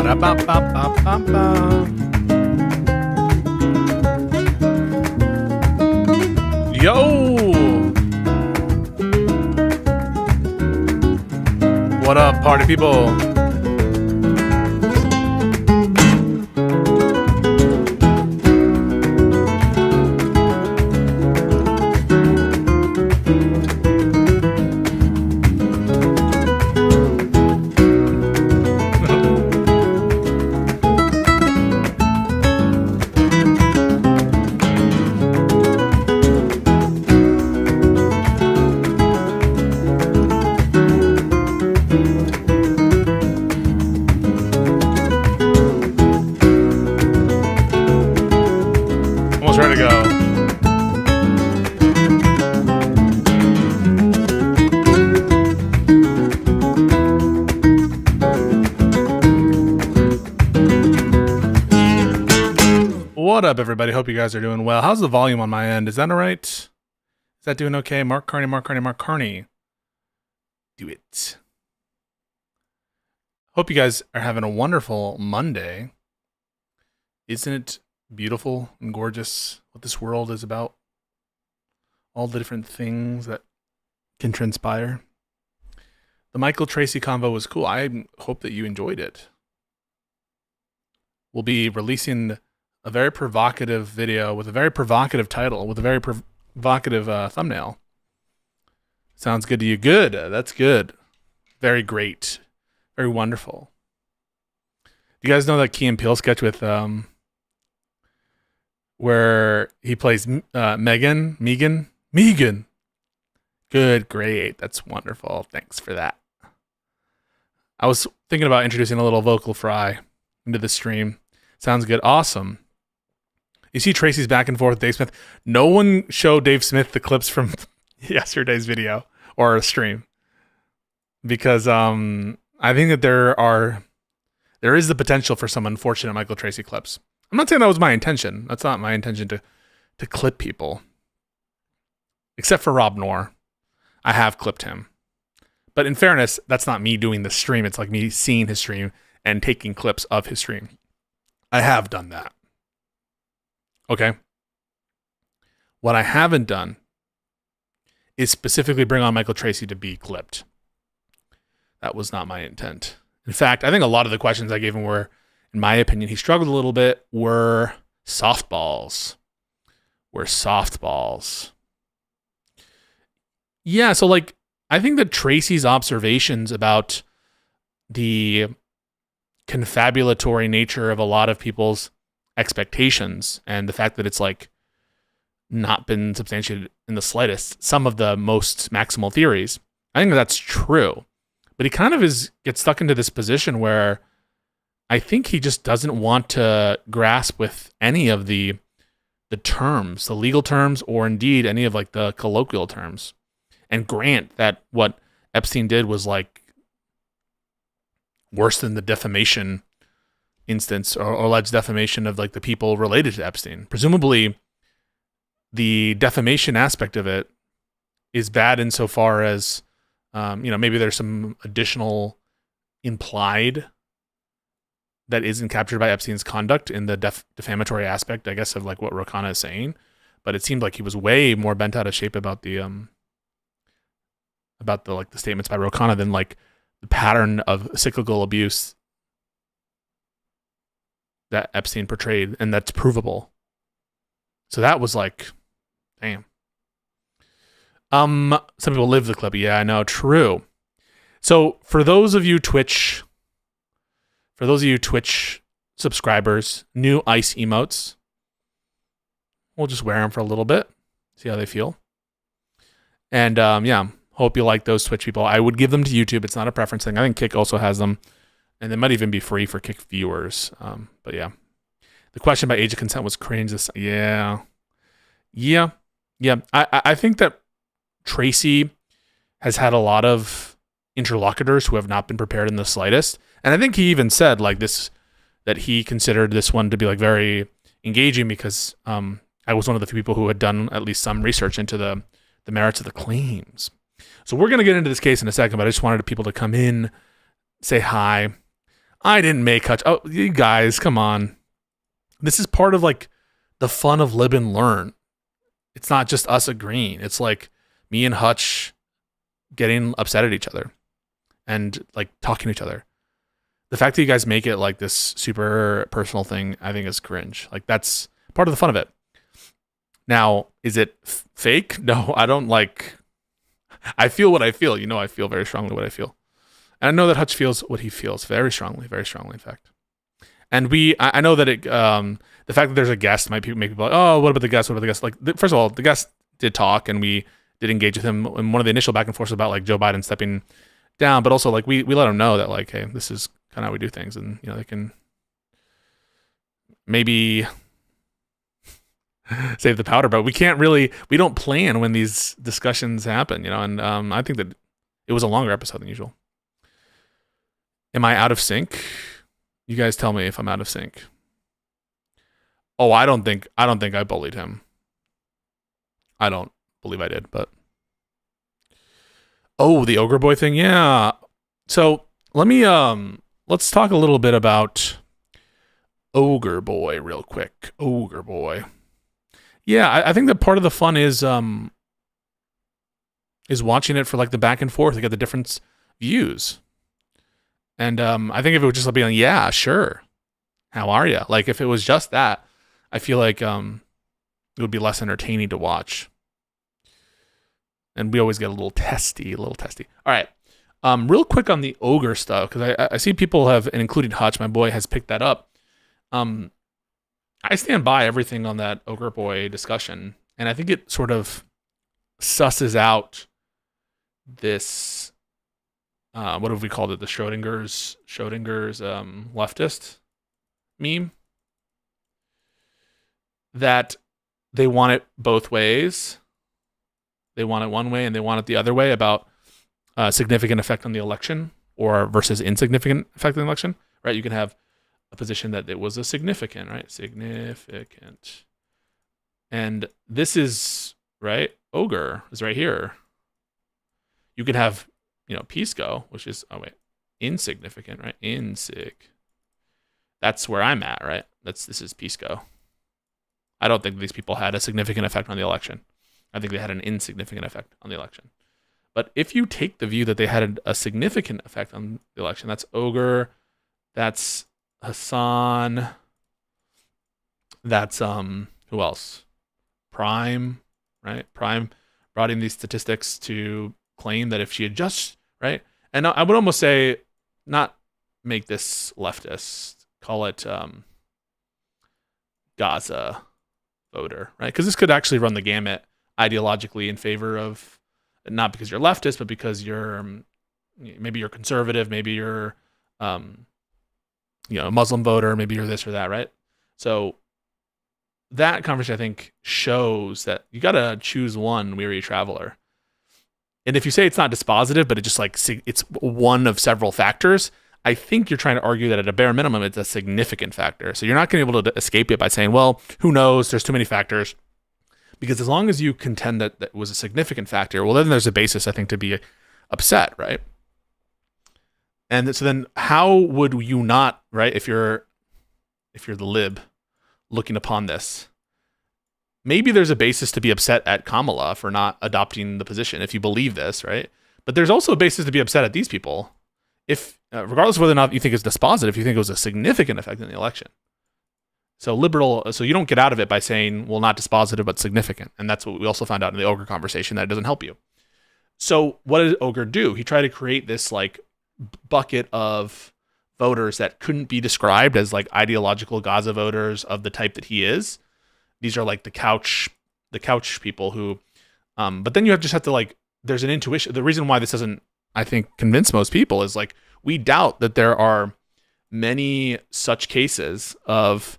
Yo! What up, party people? Ready to go. What up, everybody? Hope you guys are doing well. How's the volume on my end? Is that all right? Is that doing okay? Mark Carney. Do it. Hope you guys are having a wonderful Monday. Isn't it beautiful and gorgeous what this world is about? All the different things that can transpire. The Michael Tracy convo was cool. I hope that you enjoyed it. We'll be releasing a very provocative video with a very provocative title, with a very provocative thumbnail. Sounds good to you? Good. That's good. Very great. Very wonderful. Do you guys know that Key and Peele sketch with where he plays Megan? Good, great. That's wonderful. Thanks for that. I was thinking about introducing a little vocal fry into the stream. Sounds good. Awesome. You see Tracy's back and forth with Dave Smith. No one showed Dave Smith the clips from yesterday's video or stream because I think that there is the potential for some unfortunate Michael Tracy clips. I'm not saying that was my intention. That's not my intention to clip people. Except for Rob Noor. I have clipped him. But in fairness, that's not me doing the stream. It's like me seeing his stream and taking clips of his stream. I have done that. Okay? What I haven't done is specifically bring on Michael Tracy to be clipped. That was not my intent. In fact, I think a lot of the questions I gave him were, in my opinion, he struggled a little bit, were softballs. Yeah, so like, I think that Tracy's observations about the confabulatory nature of a lot of people's expectations and the fact that it's like not been substantiated in the slightest, some of the most maximal theories, I think that's true. But he kind of gets stuck into this position where I think he just doesn't want to grasp with any of the terms, the legal terms, or indeed any of like the colloquial terms, and grant that what Epstein did was like worse than the defamation instance or alleged defamation of like the people related to Epstein. Presumably, the defamation aspect of it is bad insofar as maybe there's some additional implied that isn't captured by Epstein's conduct in the defamatory aspect, I guess, of like what Rokana is saying. But it seemed like he was way more bent out of shape about the statements by Rokana than like the pattern of cyclical abuse that Epstein portrayed, and that's provable. So that was like, damn. Some people live the clip. Yeah, I know. True. So for those of you Twitch subscribers, new ice emotes, we'll just wear them for a little bit, see how they feel. And hope you like those Twitch people. I would give them to YouTube. It's not a preference thing. I think Kick also has them, and they might even be free for Kick viewers. But yeah, the question about age of consent was cringe. Yeah. I think that Tracy has had a lot of interlocutors who have not been prepared in the slightest. And I think he even said like this, that he considered this one to be like very engaging because I was one of the few people who had done at least some research into the merits of the claims. So we're going to get into this case in a second, but I just wanted people to come in, say hi. I didn't make Hutch. Oh, you guys, come on. This is part of like the fun of Lib and Learn. It's not just us agreeing. It's like me and Hutch getting upset at each other and like talking to each other. The fact that you guys make it like this super personal thing, I think is cringe. Like that's part of the fun of it. Now, is it fake? No, I don't like. I feel what I feel. You know, I feel very strongly what I feel. And I know that Hutch feels what he feels very strongly, in fact. And I know that the fact that there's a guest might make people like, oh, what about the guest? What about the guest? Like, first of all, the guest did talk and we did engage with him. And one of the initial back and forth was about like Joe Biden stepping down, but also like we let him know that like, hey, this is kind of how we do things. And, you know, they can maybe save the powder, but we don't plan when these discussions happen, you know? And I think that it was a longer episode than usual. Am I out of sync? You guys tell me if I'm out of sync. Oh, I don't think I bullied him. I don't believe I did, but oh, the ogre boy thing, yeah. So let me let's talk a little bit about ogre boy real quick. Ogre boy. Yeah, I think that part of the fun is watching it for like the back and forth. You get the different views. And I think if it would just be like, yeah, sure. How are you? Like if it was just that, I feel like it would be less entertaining to watch. And we always get a little testy. All right. Real quick on the ogre stuff, because I see people have, and including Hutch, my boy, has picked that up. I stand by everything on that ogre boy discussion, and I think it sort of susses out this. What have we called it? The Schrodinger's leftist meme. That they want it both ways. They want it one way and they want it the other way about significant effect on the election or versus insignificant effect on the election, right? You can have a position that it was a significant, right? Significant. And this is, right? Ogre is right here. You can have, you know, Pisco, which is, insignificant, right? Insig. That's where I'm at, right? This is Pisco. I don't think these people had a significant effect on the election. I think they had an insignificant effect on the election. But if you take the view that they had a significant effect on the election, that's ogre, that's Hassan, that's who else? Prime, right? Prime brought in these statistics to claim that if she had just, right? And I would almost say, not make this leftist, call it Gaza voter, right? Because this could actually run the gamut ideologically in favor of, not because you're leftist, but because you're maybe you're conservative, maybe you're a Muslim voter, maybe you're this or that, right? So that conversation, I think, shows that you got to choose one, weary traveler. And if you say it's not dispositive, but it just like it's one of several factors, I think you're trying to argue that at a bare minimum, it's a significant factor. So you're not going to be able to escape it by saying, well, who knows? There's too many factors. Because as long as you contend that that was a significant factor, well, then there's a basis, I think, to be upset, right? And so then how would you not, right, if you're the lib looking upon this, maybe there's a basis to be upset at Kamala for not adopting the position, if you believe this, right? But there's also a basis to be upset at these people, if regardless of whether or not you think it's dispositive, you think it was a significant effect in the election. So you don't get out of it by saying, well, not dispositive, but significant. And that's what we also found out in the ogre conversation, that it doesn't help you. So what did ogre do? He tried to create this like bucket of voters that couldn't be described as like ideological Gaza voters of the type that he is. These are like the couch people who, but then you just have to like, there's an intuition. The reason why this doesn't, I think, convince most people is like, we doubt that there are many such cases of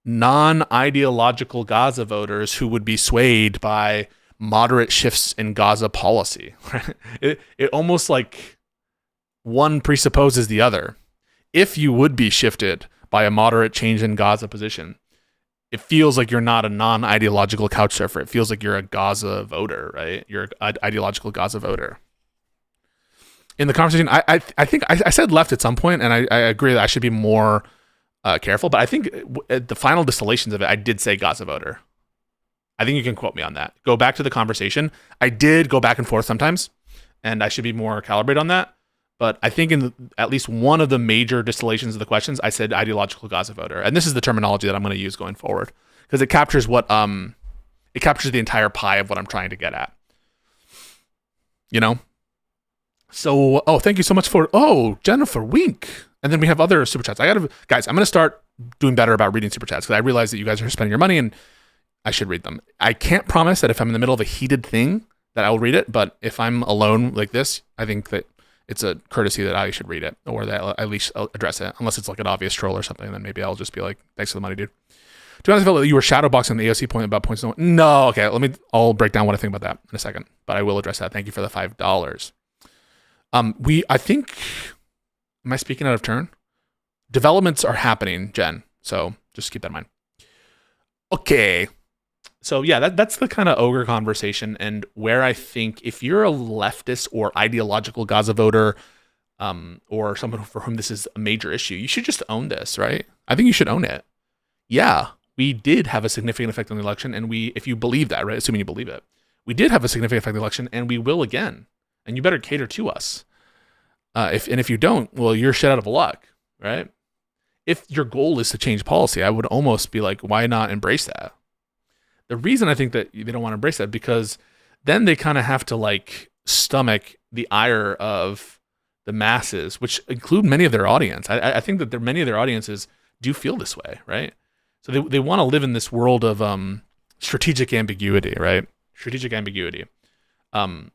non-ideological Gaza voters who would be swayed by moderate shifts in Gaza policy. Right? It almost like one presupposes the other. If you would be shifted by a moderate change in Gaza position, it feels like you're not a non-ideological couch surfer. It feels like you're a Gaza voter, right? You're an ideological Gaza voter. in the conversation, I think I said left at some point, and I agree that I should be more careful. But I think at the final distillations of it, I did say Gaza voter. I think you can quote me on that. Go back to the conversation. I did go back and forth sometimes, and I should be more calibrated on that. But I think in at least one of the major distillations of the questions, I said ideological Gaza voter, and this is the terminology that I'm going to use going forward because it captures what it captures the entire pie of what I'm trying to get at. You know. So, thank you so much for Jennifer Wink, and then we have other super chats. Guys, I'm going to start doing better about reading super chats because I realize that you guys are spending your money and I should read them. I can't promise that if I'm in the middle of a heated thing that I will read it, but if I'm alone like this, I think that it's a courtesy that I should read it or that I'll at least address it, unless it's like an obvious troll or something. Then maybe I'll just be like, "Thanks for the money, dude." To be honest, I felt like you were shadowboxing the AOC point about points. No, okay. I'll break down what I think about that in a second, but I will address that. Thank you for the $5. I think, am I speaking out of turn? Developments are happening, Jen. So just keep that in mind. Okay. So yeah, that's the kind of ogre conversation, and where I think if you're a leftist or ideological Gaza voter, or someone for whom this is a major issue, you should just own this, right? I think you should own it. Yeah, we did have a significant effect on the election, and if you believe that, right? Assuming you believe it, we did have a significant effect on the election, and we will again. And you better cater to us. If you don't, well, you're shit out of luck, right? If your goal is to change policy, I would almost be like, why not embrace that? The reason I think that they don't want to embrace that because then they kind of have to like stomach the ire of the masses, which include many of their audience. I think that many of their audiences do feel this way, right? So they want to live in this world of strategic ambiguity, right? Strategic ambiguity. And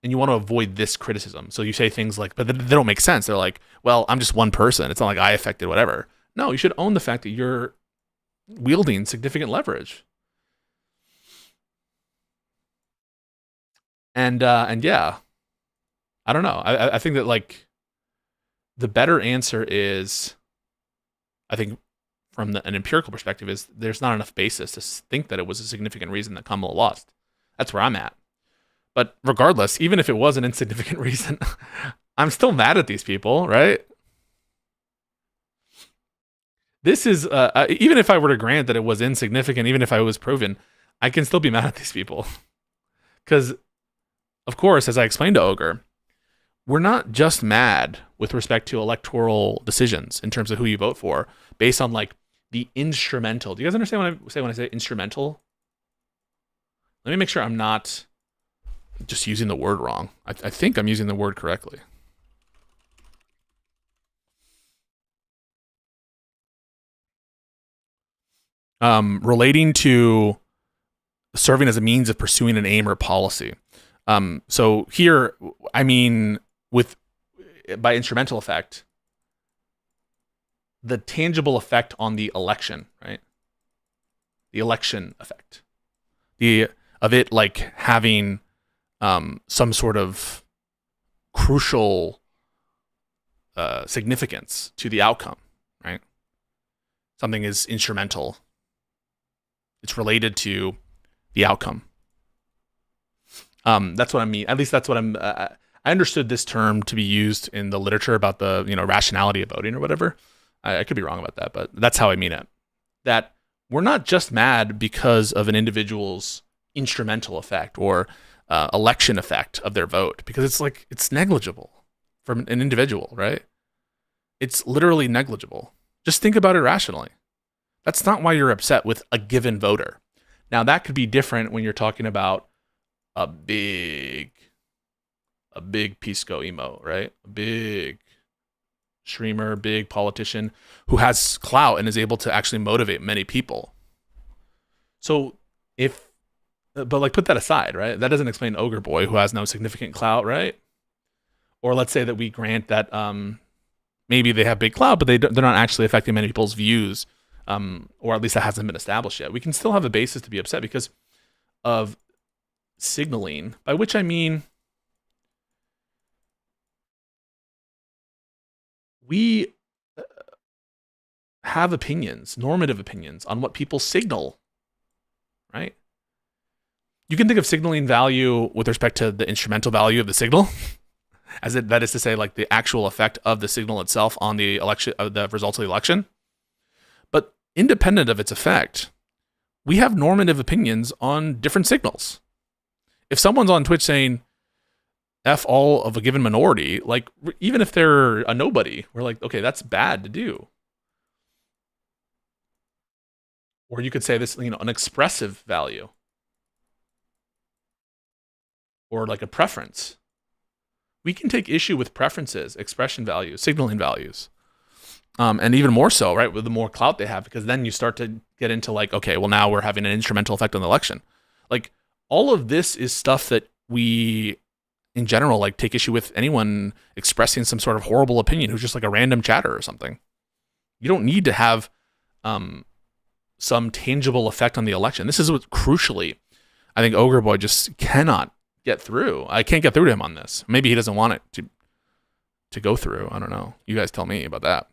you want to avoid this criticism. So you say things like, but they don't make sense. They're like, well, I'm just one person. It's not like I affected whatever. No, you should own the fact that you're wielding significant leverage. And yeah, I don't know. I think that like the better answer is, I think from an empirical perspective, is there's not enough basis to think that it was a significant reason that Kamala lost. That's where I'm at. But regardless, even if it was an insignificant reason, I'm still mad at these people, right? This is, even if I were to grant that it was insignificant, even if I was proven, I can still be mad at these people. Because, of course, as I explained to Ogre, we're not just mad with respect to electoral decisions in terms of who you vote for, based on like the instrumental. Do you guys understand what I say instrumental? Let me make sure I'm not just using the word wrong. I think I'm using the word correctly. Relating to serving as a means of pursuing an aim or policy. So here, I mean, by instrumental effect, the tangible effect on the election, right? The election effect. Of it like having some sort of crucial significance to the outcome, right? Something is instrumental. It's related to the outcome. That's what I mean. At least that's what I understood this term to be used in the literature about the rationality of voting or whatever. I could be wrong about that, but that's how I mean it. That we're not just mad because of an individual's instrumental effect or election effect of their vote, because it's negligible from an individual, right? It's literally negligible. Just think about it rationally. That's not why you're upset with a given voter. Now that could be different when you're talking about a big Pisco emo, right? A big streamer, big politician who has clout and is able to actually motivate many people. So but like put that aside, right? That doesn't explain Ogre Boy who has no significant clout, right? Or let's say that we grant that maybe they have big clout, but they're not actually affecting many people's views, or at least that hasn't been established yet. We can still have a basis to be upset because of signaling, by which I mean we have opinions, normative opinions on what people signal, right? You can think of signaling value with respect to the instrumental value of the signal, that is to say, like the actual effect of the signal itself on the election, the results of the election. But independent of its effect, we have normative opinions on different signals. If someone's on Twitch saying F all of a given minority, like even if they're a nobody, we're like, okay, that's bad to do. Or you could say this, an expressive value. Or like a preference. We can take issue with preferences, expression values, signaling values. And even more so, right, with the more clout they have, because then you start to get into like, okay, well, now we're having an instrumental effect on the election. Like, all of this is stuff that we, in general, like take issue with anyone expressing some sort of horrible opinion who's just like a random chatter or something. You don't need to have some tangible effect on the election. This is what, crucially, I think Ogre Boy just cannot get through. I can't get through to him on this. Maybe he doesn't want it to go through. I don't know. You guys tell me about that.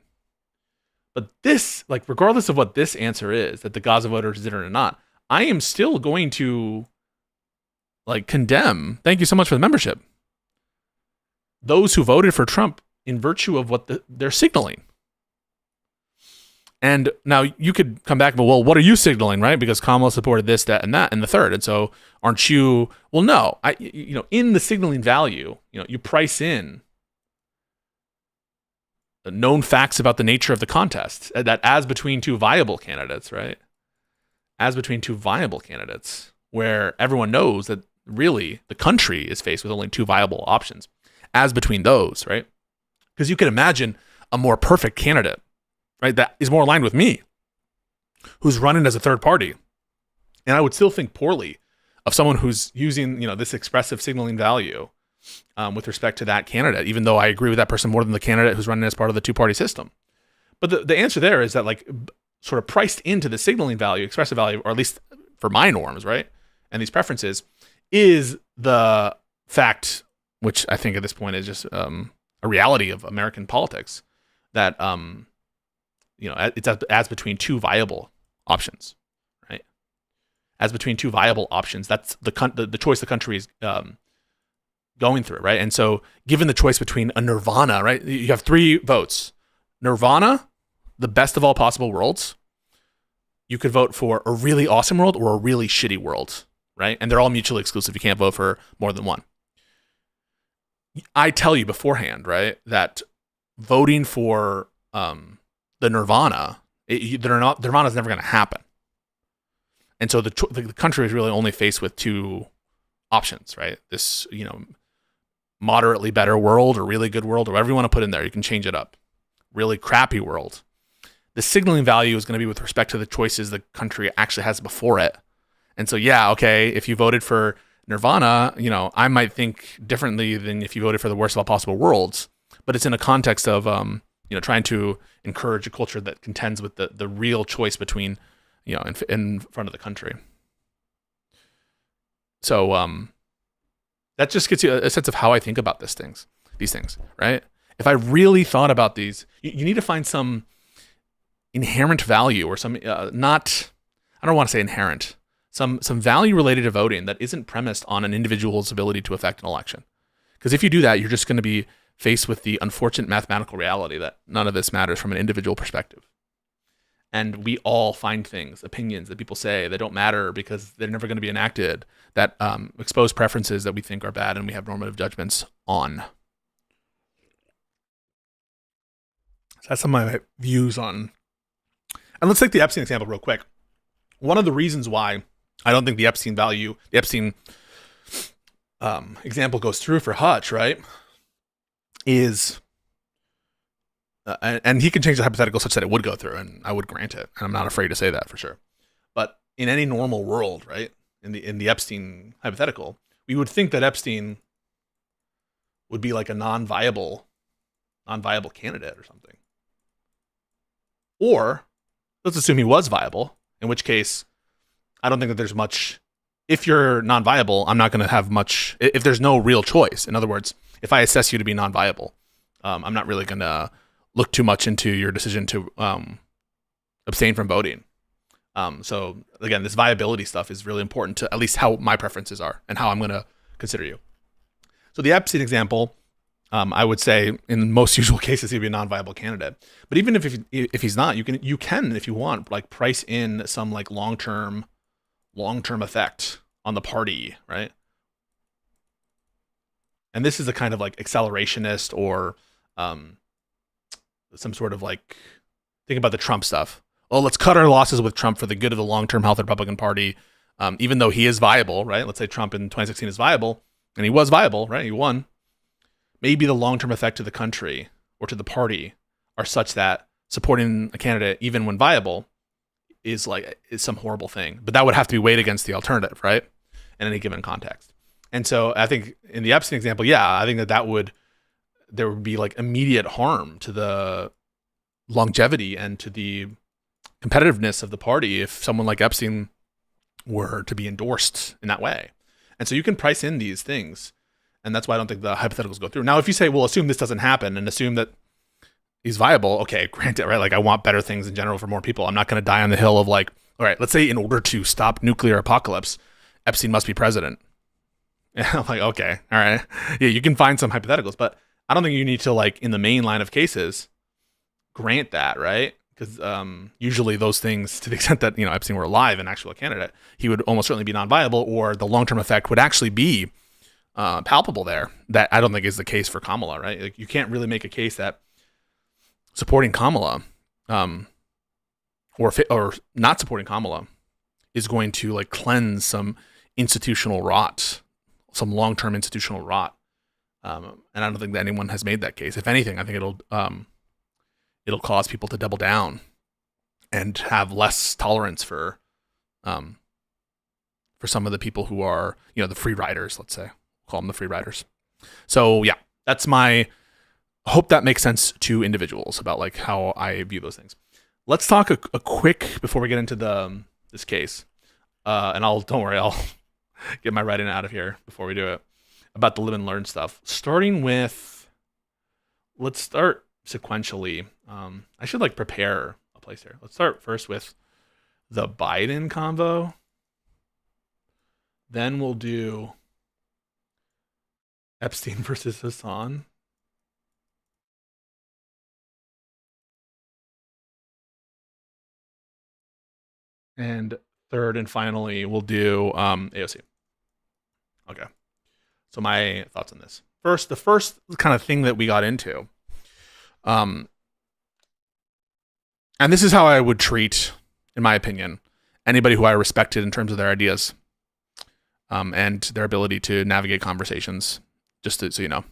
But this, like, regardless of what this answer is, that the Gaza voters did it or not, I am still going to, like, condemn, thank you so much for the membership, those who voted for Trump in virtue of what they're signaling. And now you could come back and go, well, what are you signaling, right? Because Kamala supported this, that, and that, and the third. And so aren't you, well, no, in the signaling value, you price in known facts about the nature of the contest, that as between two viable candidates, right? As between two viable candidates, where everyone knows that really the country is faced with only two viable options, as between those, right? Because you can imagine a more perfect candidate, right, that is more aligned with me, who's running as a third party. And I would still think poorly of someone who's using, this expressive signaling value with respect to that candidate, even though I agree with that person more than the candidate who's running as part of the two-party system. But the answer there is that, like, sort of priced into the signaling value, expressive value, or at least for my norms, right, and these preferences, is the fact, which I think at this point is just a reality of American politics, that it's as between two viable options, right? As between two viable options, that's the choice the country is going through, right? And so, given the choice between a nirvana, right? You have three votes: nirvana, the best of all possible worlds. You could vote for a really awesome world or a really shitty world, right? And they're all mutually exclusive. You can't vote for more than one. I tell you beforehand, right, that voting for the nirvana, nirvana is never going to happen. And so the country is really only faced with two options, right? This, moderately better world or really good world, or whatever you want to put in there. You can change it up. Really crappy world. The signaling value is going to be with respect to the choices the country actually has before it. And so, yeah, okay, if you voted for nirvana, I might think differently than if you voted for the worst of all possible worlds. But it's in a context of, trying to encourage a culture that contends with the real choice between, in front of the country. So that just gets you a sense of how I think about these things, right? If I really thought about these, you need to find some inherent value or some I don't want to say inherent, some value related to voting that isn't premised on an individual's ability to affect an election. Because if you do that, you're just going to be faced with the unfortunate mathematical reality that none of this matters from an individual perspective. And we all find things, opinions that people say that don't matter because they're never going to be enacted, that expose preferences that we think are bad and we have normative judgments on. So that's some of my views on. And let's take the Epstein example real quick. One of the reasons why I don't think the Epstein example goes through for Hutch, right, is... and he can change the hypothetical such that it would go through, and I would grant it, and I'm not afraid to say that for sure. But in any normal world, right, in the Epstein hypothetical, we would think that Epstein would be like a non-viable candidate or something. Or let's assume he was viable, in which case I don't think that there's much. If you're non-viable, I'm not going to have much. If there's no real choice, in other words, if I assess you to be non-viable, I'm not really going to look too much into your decision to abstain from voting. So again, this viability stuff is really important to at least how my preferences are and how I'm going to consider you. So the Epstein example, I would say in most usual cases he'd be a non-viable candidate. But even if he's not, you can if you want like price in some like long-term effect on the party, right? And this is a kind of like accelerationist or some sort of like think about the Trump stuff. Well, let's cut our losses with Trump for the good of the long-term health of the Republican Party, even though he is viable, right? Let's say Trump in 2016 is viable, and he was viable, right? He won. Maybe the long-term effect to the country or to the party are such that supporting a candidate, even when viable, is some horrible thing. But that would have to be weighed against the alternative, right? In any given context. And so I think in the Epstein example, yeah, I think there would be like immediate harm to the longevity and to the competitiveness of the party if someone like Epstein were to be endorsed in that way. And so you can price in these things. And that's why I don't think the hypotheticals go through. Now, if you say, well, assume this doesn't happen and assume that he's viable, okay, granted, right? Like I want better things in general for more people. I'm not going to die on the hill of like, all right, let's say in order to stop nuclear apocalypse, Epstein must be president. And I'm like, okay, all right. Yeah, you can find some hypotheticals, but I don't think you need to like in the main line of cases grant that, right? Because usually those things, to the extent that Epstein were alive and actual candidate, he would almost certainly be non-viable, or the long-term effect would actually be palpable there. That I don't think is the case for Kamala, right? Like you can't really make a case that supporting Kamala, or not supporting Kamala, is going to like cleanse some institutional rot, some long-term institutional rot. And I don't think that anyone has made that case. If anything, I think it'll cause people to double down and have less tolerance for some of the people who are, the free riders, let's say. We'll call them the free riders. So yeah, that's my hope that makes sense to individuals about like how I view those things. Let's talk a quick before we get into this case. And don't worry, I'll get my writing out of here before we do it, about the Lib and Learn stuff. Starting with, let's start sequentially. I should like prepare a place here. Let's start first with the Biden convo. Then we'll do Epstein versus Hassan. And third and finally, we'll do AOC. Okay. So my thoughts on this. First, the first kind of thing that we got into, and this is how I would treat, in my opinion, anybody who I respected in terms of their ideas and their ability to navigate conversations, just so you know.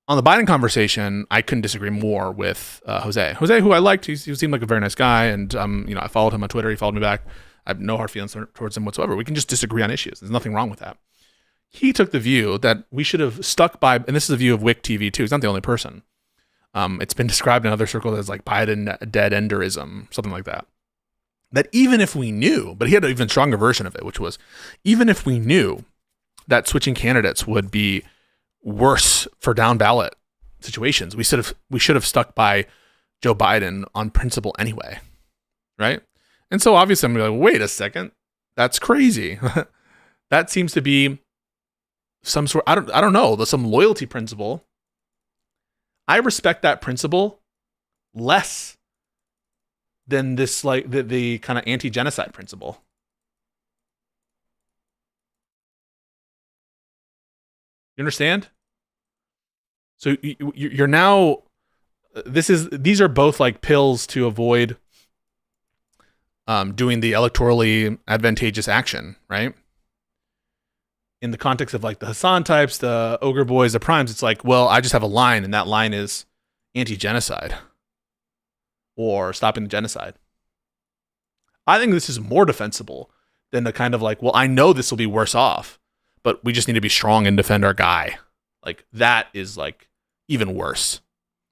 On the Biden conversation, I couldn't disagree more with Jose. Jose, who I liked, he seemed like a very nice guy, and I followed him on Twitter. He followed me back. I have no hard feelings towards him whatsoever. We can just disagree on issues. There's nothing wrong with that. He took the view that we should have stuck by, and this is a view of Wick TV too. He's not the only person. It's been described in other circles as like Biden dead enderism, something like that. That even if we knew, but he had an even stronger version of it, which was even if we knew that switching candidates would be worse for down ballot situations, we should have stuck by Joe Biden on principle anyway, right? And so obviously I'm gonna be like, wait a second, that's crazy. That seems to be some sort, I don't know, some loyalty principle. I respect that principle less than this, like the kind of anti-genocide principle. You understand? So you're now, these are both like pills to avoid doing the electorally advantageous action, right? In the context of like the Hassan types, the Ogre Boys, the Primes, it's like, well, I just have a line, and that line is anti-genocide or stopping the genocide. I think this is more defensible than the kind of like, well, I know this will be worse off, but we just need to be strong and defend our guy. Like that is like even worse.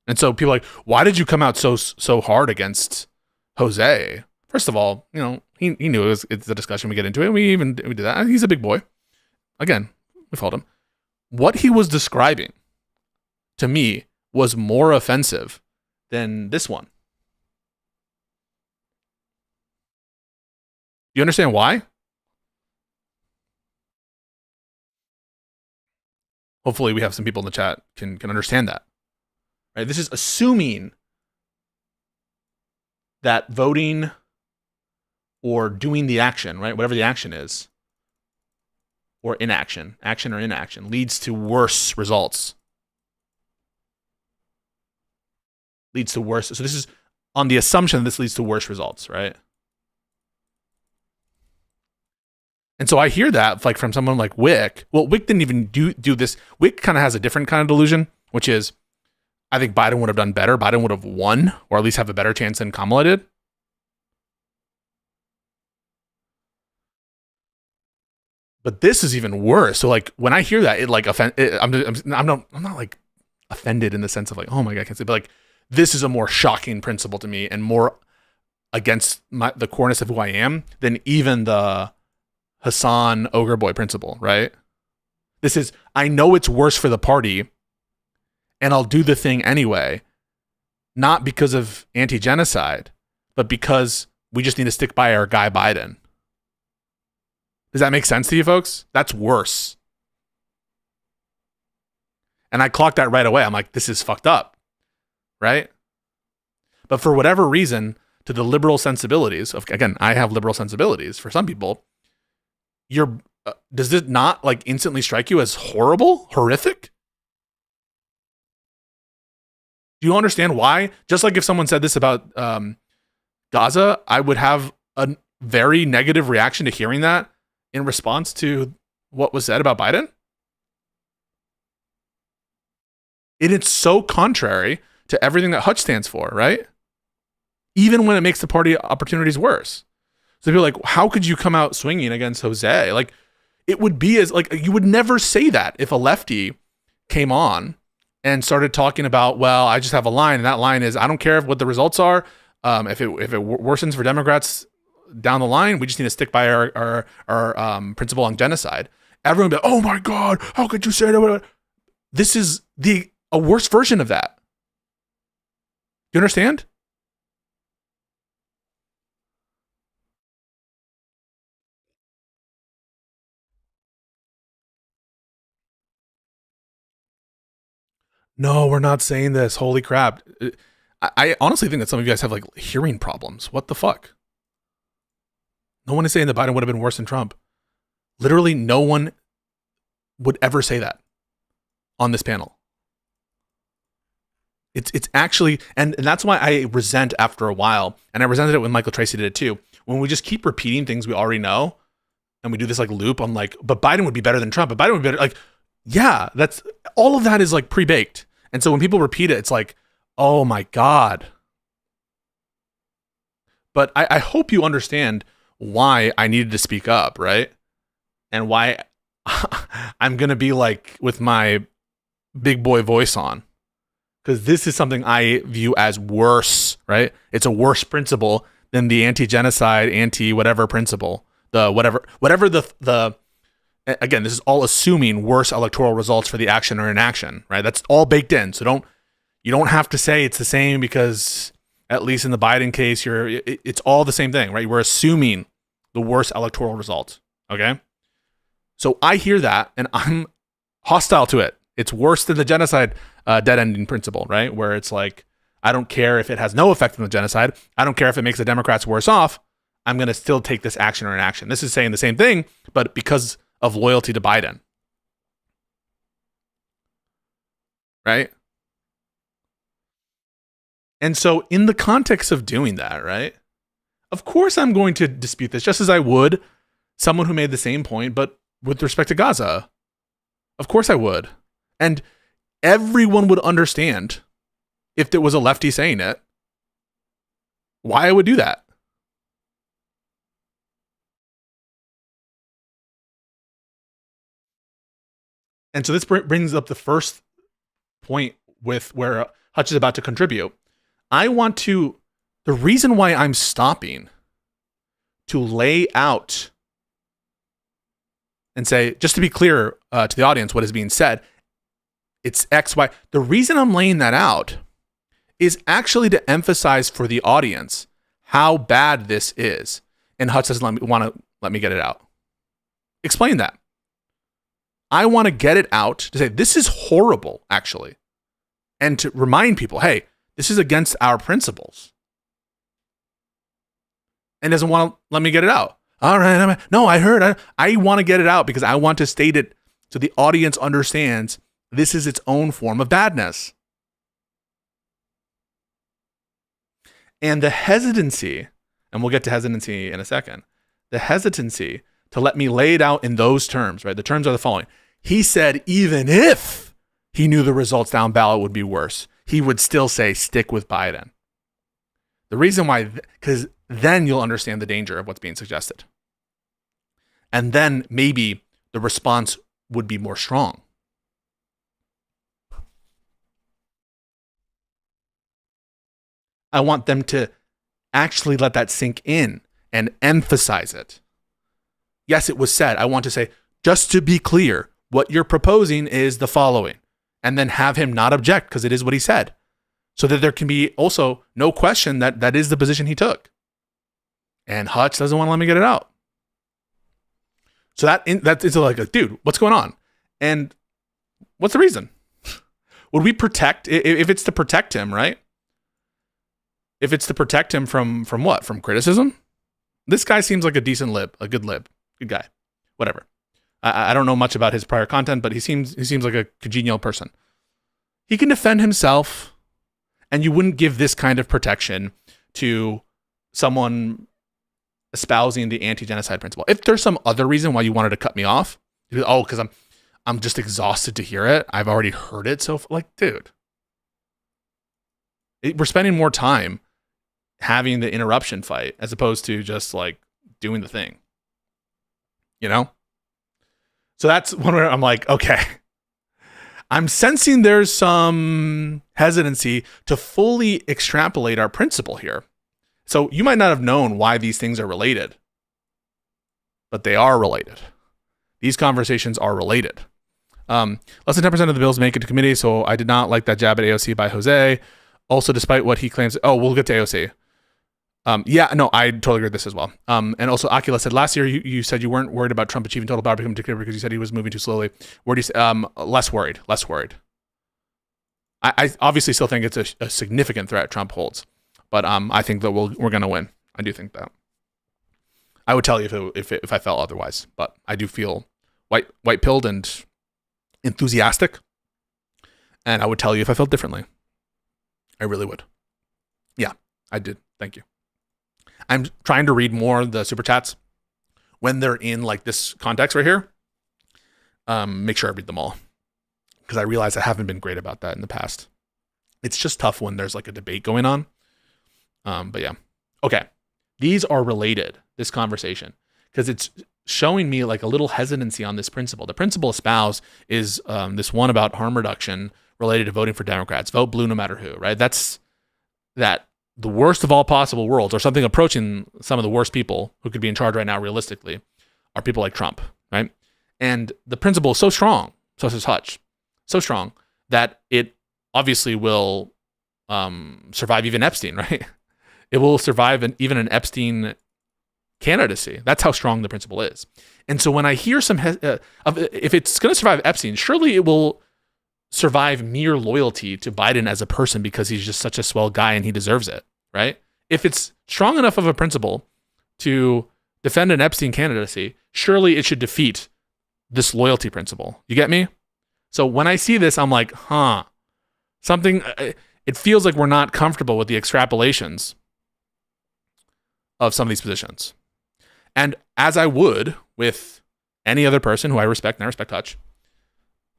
And so people are like, why did you come out so hard against Jose? First of all, he knew it's the discussion we get into it. We did that. He's a big boy. Again, we followed him. What he was describing to me was more offensive than this one. you understand why? Hopefully we have some people in the chat can understand that. Right? This is assuming that voting or doing the action, right, whatever the action is, or inaction, action or inaction, leads to worse results. Leads to worse. So this is on the assumption that this leads to worse results, right? And so I hear that like from someone like Wick. Well, Wick didn't even do this. Wick kind of has a different kind of delusion, which is I think Biden would have done better. Biden would have won, or at least have a better chance than Kamala did. But this is even worse. So like when I hear that, it like I'm not like offended in the sense of like, oh my God, I can't say, but like this is a more shocking principle to me and more against the coreness of who I am than even the Hassan Ogre Boy principle, right? This is, I know it's worse for the party and I'll do the thing anyway, not because of anti-genocide, but because we just need to stick by our guy Biden. Does that make sense to you folks? That's worse. And I clocked that right away. I'm like, this is fucked up, right? But for whatever reason, to the liberal sensibilities, again, I have liberal sensibilities for some people, does it not like instantly strike you as horrible, horrific? Do you understand why? Just like if someone said this about Gaza, I would have a very negative reaction to hearing that in response to what was said about Biden. It's so contrary to everything that Hutch stands for, right? Even when it makes the party opportunities worse. So people are like, how could you come out swinging against Jose? Like, it would be as like, you would never say that if a lefty came on and started talking about, well, I just have a line, and that line is, I don't care what the results are. If it worsens for Democrats down the line, we just need to stick by our principle on genocide. Everyone would be like, oh my God, how could you say that? This is a worse version of that. Do you understand? No, we're not saying this. Holy crap. I honestly think that some of you guys have like hearing problems. What the fuck? No one is saying that Biden would have been worse than Trump. Literally no one would ever say that on this panel. It's actually, and that's why I resent after a while, and I resented it when Michael Tracy did it too, when we just keep repeating things we already know, and we do this like loop on like, but Biden would be better than Trump, but Biden would be better. Like, yeah, that's, all of that is like pre-baked. And so when people repeat it, it's like, oh my God. But I hope you understand why I needed to speak up, right? And why I'm going to be like with my big boy voice on. Because this is something I view as worse, right? It's a worse principle than the anti-genocide, anti-whatever principle. The whatever the again, this is all assuming worse electoral results for the action or inaction, right? That's all baked in. So you don't have to say it's the same, because at least in the Biden case, it's all the same thing, right? We're assuming the worst electoral results, okay? So I hear that and I'm hostile to it. It's worse than the genocide dead-ending principle, right? Where it's like, I don't care if it has no effect on the genocide. I don't care if it makes the Democrats worse off. I'm going to still take this action or inaction. This is saying the same thing, but because of loyalty to Biden, right? And so in the context of doing that, right, of course I'm going to dispute this, just as I would someone who made the same point, but with respect to Gaza. Of course I would. And everyone would understand, if there was a lefty saying it, why I would do that. And so this brings up the first point with where Hutch is about to contribute. The reason why I'm stopping to lay out and say, just to be clear to the audience what is being said, it's X, Y. The reason I'm laying that out is actually to emphasize for the audience how bad this is. and Hutch doesn't want to let me get it out. Explain that. I want to get it out to say, this is horrible, actually. And to remind people, hey, this is against our principles. And doesn't want to let me get it out. All right. No, I heard. I want to get it out because I want to state it so the audience understands this is its own form of badness. And the hesitancy, and we'll get to hesitancy in a second, the hesitancy to let me lay it out in those terms, right? The terms are the following. He said even if he knew the results down ballot would be worse, he would still say stick with Biden. The reason why, because then you'll understand the danger of what's being suggested. And then maybe the response would be more strong. I want them to actually let that sink in and emphasize it. Yes, it was said. I want to say, just to be clear, what you're proposing is the following. And then have him not object because it is what he said. So that there can be also no question that that is the position he took. And Hutch doesn't want to let me get it out. So that's like, dude, what's going on? And what's the reason? Would we protect, if it's to protect him, right? If it's to protect him from what? From criticism? This guy seems like a decent lib, a good guy, whatever. I don't know much about his prior content, but he seems like a congenial person. He can defend himself, and you wouldn't give this kind of protection to someone espousing the anti-genocide principle. If there's some other reason why you wanted to cut me off, because I'm just exhausted to hear it. I've already heard it. So dude, we're spending more time having the interruption fight as opposed to just like doing the thing, you know? So that's one where I'm like, okay, I'm sensing there's some hesitancy to fully extrapolate our principle here. So you might not have known why these things are related, but they are related. These conversations are related. Less than 10% of the bills make it to committee, so I did not like that jab at AOC by Jose. Also, despite what he claims, we'll get to AOC. I totally agree with this as well. And also, Akila said last year you said you weren't worried about Trump achieving total power becoming dictator because you said he was moving too slowly. Where do you say, less worried? I obviously still think it's a significant threat Trump holds, but I think that we're gonna win. I do think that. I would tell you if I felt otherwise, but I do feel white pilled and enthusiastic, and I would tell you if I felt differently. I really would. Yeah, I did. Thank you. I'm trying to read more the super chats when they're in like this context right here. Make sure I read them all because I realize I haven't been great about that in the past. It's just tough when there's like a debate going on. But yeah. Okay. These are related, this conversation, because it's showing me like a little hesitancy on this principle. The principle espoused is this one about harm reduction related to voting for Democrats. Vote blue no matter who, right? That's that the worst of all possible worlds, or something approaching some of the worst people who could be in charge right now realistically, are people like Trump, right? And the principle is so strong, so says Hutch, so strong that it obviously will survive even Epstein, right? It will survive even an Epstein candidacy. That's how strong the principle is. And so when I hear if it's going to survive Epstein, surely it will survive mere loyalty to Biden as a person because he's just such a swell guy and he deserves it, right? If it's strong enough of a principle to defend an Epstein candidacy, surely it should defeat this loyalty principle. You get me? So when I see this, I'm like, it feels like we're not comfortable with the extrapolations of some of these positions. And as I would with any other person who I respect, and I respect Hutch,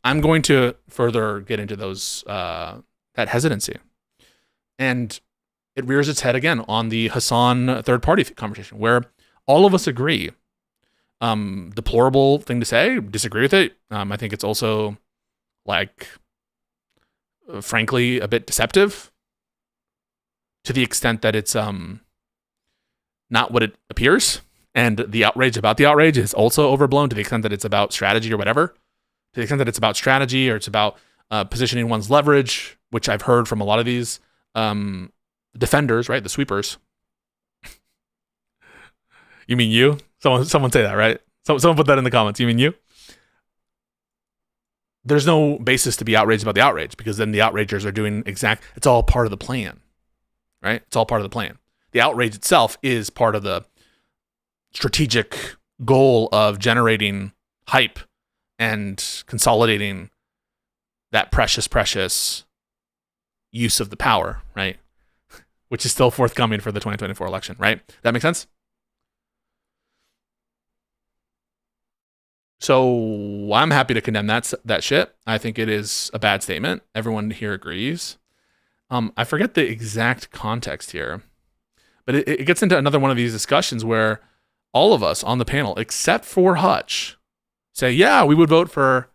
I'm going to further get into those that hesitancy. And it rears its head again on the Hassan third-party conversation, where all of us agree. Deplorable thing to say, disagree with it. I think it's also, frankly, a bit deceptive to the extent that it's not what it appears. And the outrage about the outrage is also overblown to the extent that it's about strategy or whatever. To the extent that it's about strategy or it's about positioning one's leverage, which I've heard from a lot of these defenders, right? The sweepers. You mean you? Someone say that, right? Someone put that in the comments. You mean you? There's no basis to be outraged about the outrage because then the outragers are doing it's all part of the plan, right? It's all part of the plan. The outrage itself is part of the strategic goal of generating hype and consolidating that precious use of the power, right? Which is still forthcoming for the 2024 election, right? That make sense? So I'm happy to condemn that shit. I think it is a bad statement. Everyone here agrees. I forget the exact context here, but it gets into another one of these discussions where all of us on the panel, except for Hutch, say, yeah, we would vote for,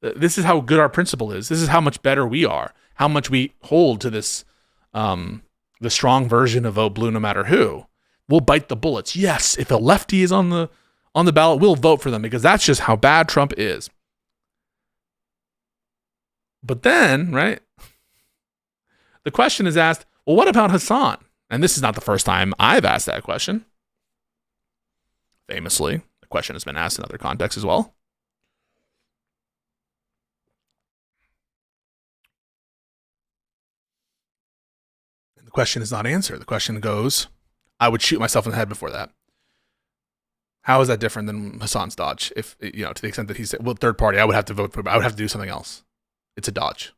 this is how good our principle is. This is how much better we are, how much we hold to this, the strong version of vote blue no matter who. We'll bite the bullets. Yes, if a lefty is on the ballot, we'll vote for them because that's just how bad Trump is. But then, right, the question is asked, well, what about Hassan? And this is not the first time I've asked that question. Famously, the question has been asked in other contexts as well. And the question is not answered. The question goes, I would shoot myself in the head before that. How is that different than Hassan's dodge? If, to the extent that he's, well, third party, I would have to vote for, I would have to do something else. It's a dodge.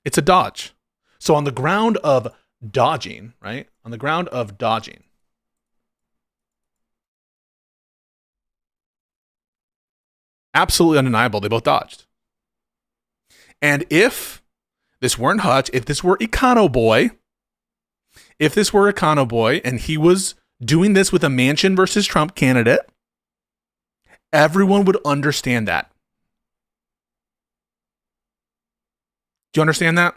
It's a dodge. So on the ground of dodging, right? On the ground of dodging, absolutely undeniable, they both dodged. And if this weren't Hutch, if this were Econo Boy, and he was doing this with a Manchin versus Trump candidate, everyone would understand that. Do you understand that?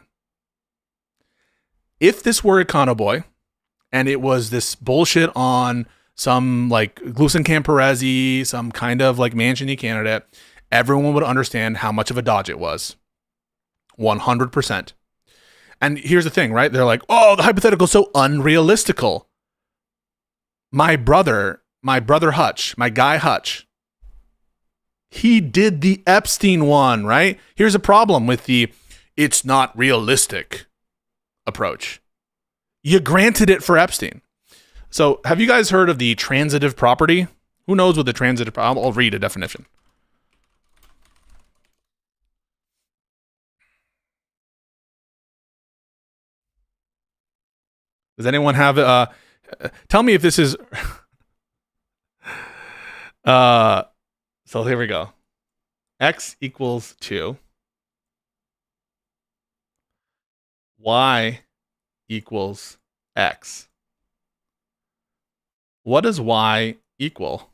If this were Econo Boy, and it was this bullshit on some like Glusenkamp Perez, some kind of like Manchin-y candidate, everyone would understand how much of a dodge it was. 100%. And here's the thing, right? They're like, oh, the hypothetical is so unrealistical. My brother Hutch, my guy Hutch, he did the Epstein one, right? Here's a problem with the it's not realistic approach. You granted it for Epstein. So have you guys heard of the transitive property? Who knows what the transitive, I'll read a definition. Does anyone have, tell me if this is, so here we go. X equals 2. Y equals X. What does Y equal?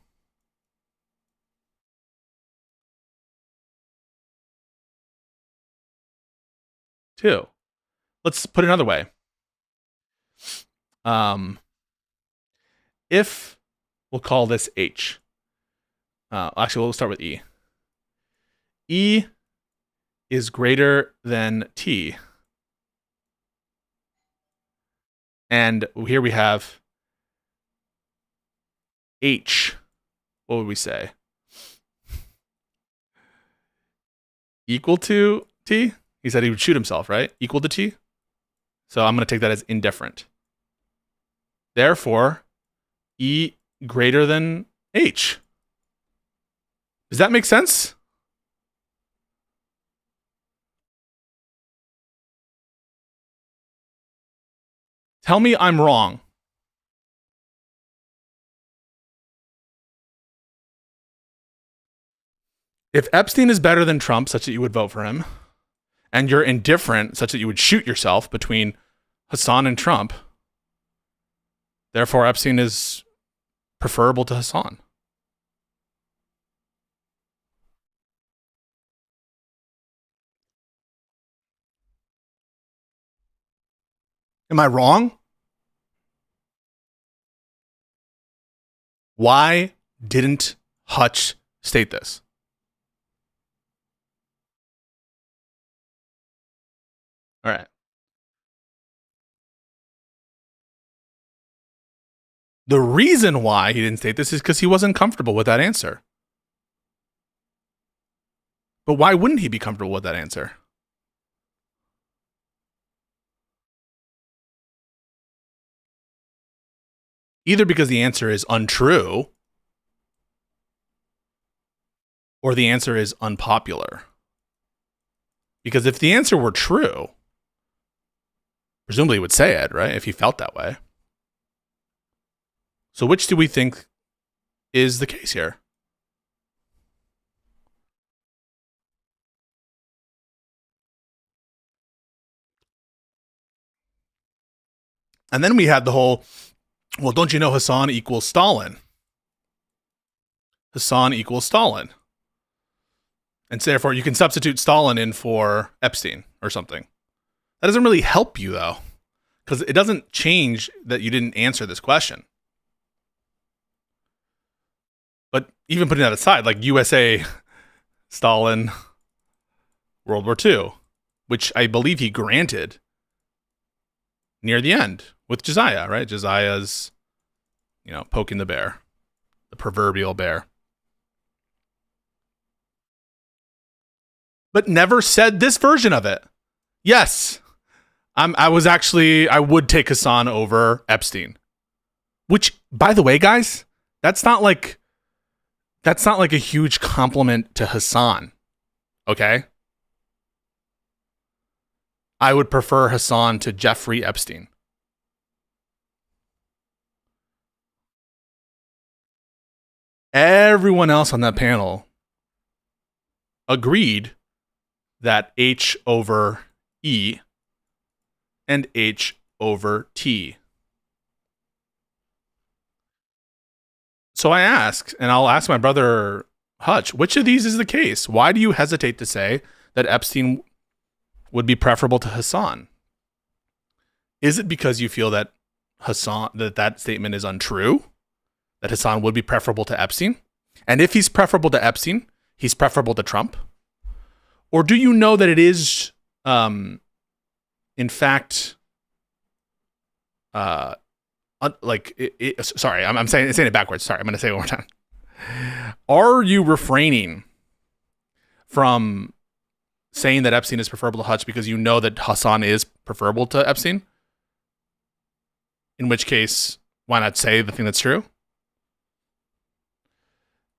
2. Let's put it another way. If we'll call this H. Actually, we'll start with E. E is greater than T. And here we have H. What would we say? Equal to T? He said he would shoot himself, right? Equal to T? So I'm going to take that as indifferent. Therefore, E greater than H. Does that make sense? Tell me I'm wrong. If Epstein is better than Trump, such that you would vote for him, and you're indifferent, such that you would shoot yourself between Hassan and Trump, therefore Epstein is preferable to Hassan. Am I wrong? Why didn't Hutch state this? All right. The reason why he didn't state this is because he wasn't comfortable with that answer. But why wouldn't he be comfortable with that answer? Either because the answer is untrue, or the answer is unpopular. Because if the answer were true, presumably he would say it, right? If he felt that way. So which do we think is the case here? And then we had the whole, well, don't you know Hassan equals Stalin? Hassan equals Stalin. And so therefore you can substitute Stalin in for Epstein or something. That doesn't really help you, though, because it doesn't change that you didn't answer this question. But even putting that aside, like USA, Stalin, World War II, which I believe he granted near the end with Josiah, right? Josiah's, poking the bear, the proverbial bear. But never said this version of it. Yes, I would take Hassan over Epstein. Which, by the way, guys, that's not like a huge compliment to Hassan. Okay? I would prefer Hassan to Jeffrey Epstein. Everyone else on that panel agreed that H over E and H over T. So I asked, and I'll ask my brother Hutch, which of these is the case? Why do you hesitate to say that Epstein would be preferable to Hassan? Is it because you feel that that statement is untrue? That Hassan would be preferable to Epstein? And if he's preferable to Epstein, he's preferable to Trump? Or do you know that it is, in fact, sorry, I'm saying it backwards. Sorry, I'm going to say it one more time. Are you refraining from saying that Epstein is preferable to Hutch because you know that Hassan is preferable to Epstein? In which case, why not say the thing that's true?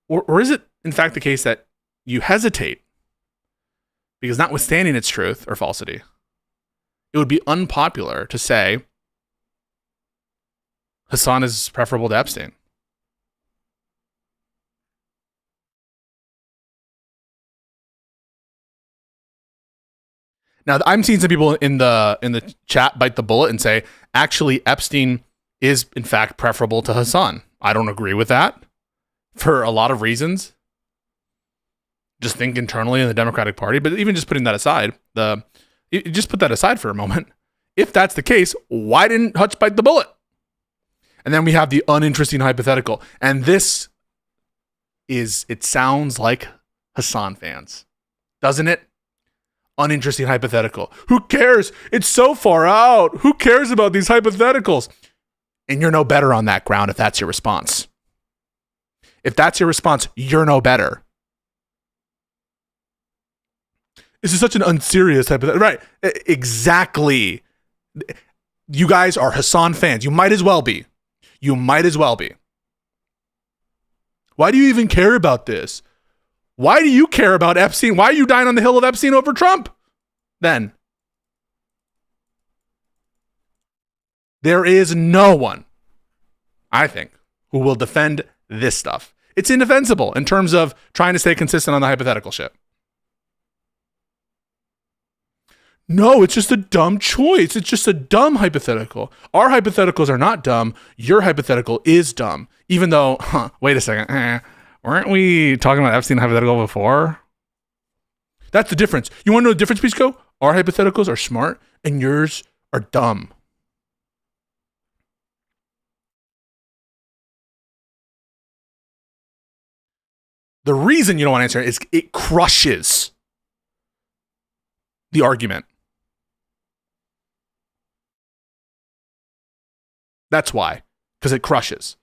Or is it, in fact, the case that you hesitate because notwithstanding its truth or falsity, it would be unpopular to say Hassan is preferable to Epstein? Now, I'm seeing some people in the chat bite the bullet and say, actually, Epstein is, in fact, preferable to Hassan. I don't agree with that for a lot of reasons. Just think internally in the Democratic Party, but even just putting that aside, just put that aside for a moment. If that's the case, why didn't Hutch bite the bullet? And then we have the uninteresting hypothetical. And this it sounds like Hassan fans, doesn't it? Uninteresting hypothetical. Who cares? It's so far out. Who cares about these hypotheticals? And you're no better on that ground if that's your response. If that's your response, you're no better. This is such an unserious hypothetical. Right. Exactly. You guys are Hassan fans. You might as well be. Why do you even care about this? Why do you care about Epstein? Why are you dying on the hill of Epstein over Trump? Then there is no one, I think, who will defend this stuff. It's indefensible in terms of trying to stay consistent on the hypothetical shit. No, it's just a dumb choice. It's just a dumb hypothetical. Our hypotheticals are not dumb. Your hypothetical is dumb. Even though, wait a second. Weren't we talking about Epstein hypothetical before? That's the difference. You want to know the difference, Pisco? Our hypotheticals are smart and yours are dumb. The reason you don't want to answer it is it crushes the argument. That's why. Because it crushes.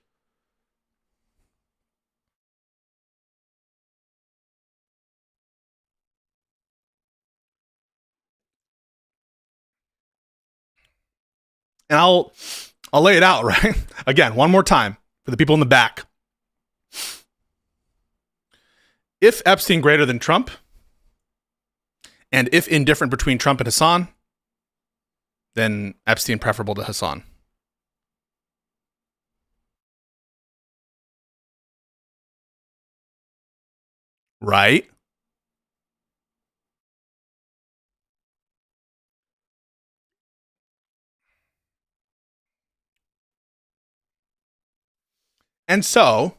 And I'll lay it out, right? Again, one more time for the people in the back. If Epstein greater than Trump, and if indifferent between Trump and Hassan, then Epstein preferable to Hassan. Right? And so,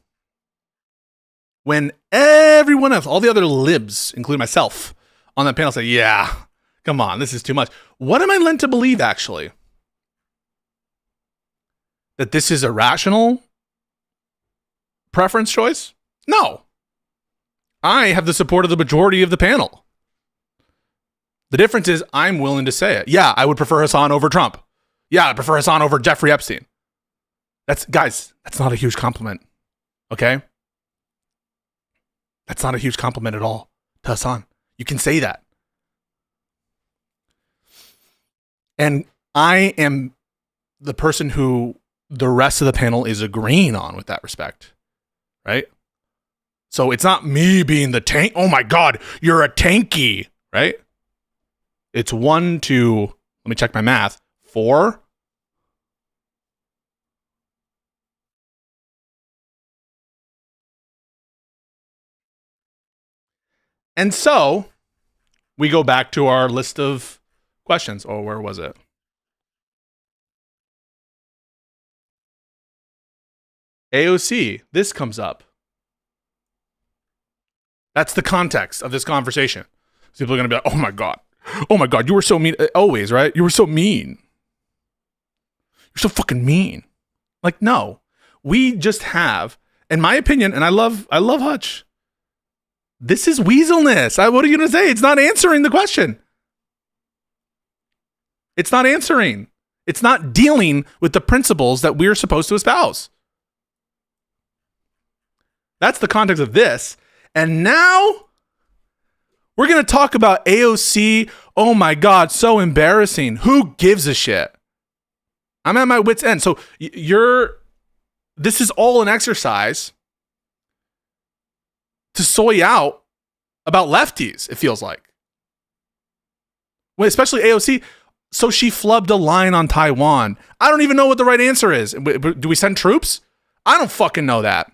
when everyone else, all the other libs, including myself, on that panel say, yeah, come on, this is too much. What am I led to believe, actually? That this is a rational preference choice? No. I have the support of the majority of the panel. The difference is I'm willing to say it. Yeah, I would prefer Hassan over Trump. Yeah, I prefer Hassan over Jeffrey Epstein. Guys, that's not a huge compliment. Okay? That's not a huge compliment at all to Hassan. You can say that. And I am the person who the rest of the panel is agreeing on with that respect. Right? So it's not me being the tank. Oh my God, you're a tanky, right? It's 1, 2, let me check my math, 4. And so we go back to our list of questions. Oh, where was it? AOC, this comes up. That's the context of this conversation. People are going to be like, oh my God, you were so mean. Always, right? You were so mean. You're so fucking mean. Like, no, we just have, in my opinion, and I love Hutch. This is weaselness. What are you going to say? It's not answering the question. It's not answering. It's not dealing with the principles that we're supposed to espouse. That's the context of this. And now we're going to talk about AOC. Oh my God, so embarrassing. Who gives a shit? I'm at my wit's end. So this is all an exercise to soy out about lefties, it feels like. Well, especially AOC. So she flubbed a line on Taiwan. I don't even know what the right answer is. Do we send troops? I don't fucking know that.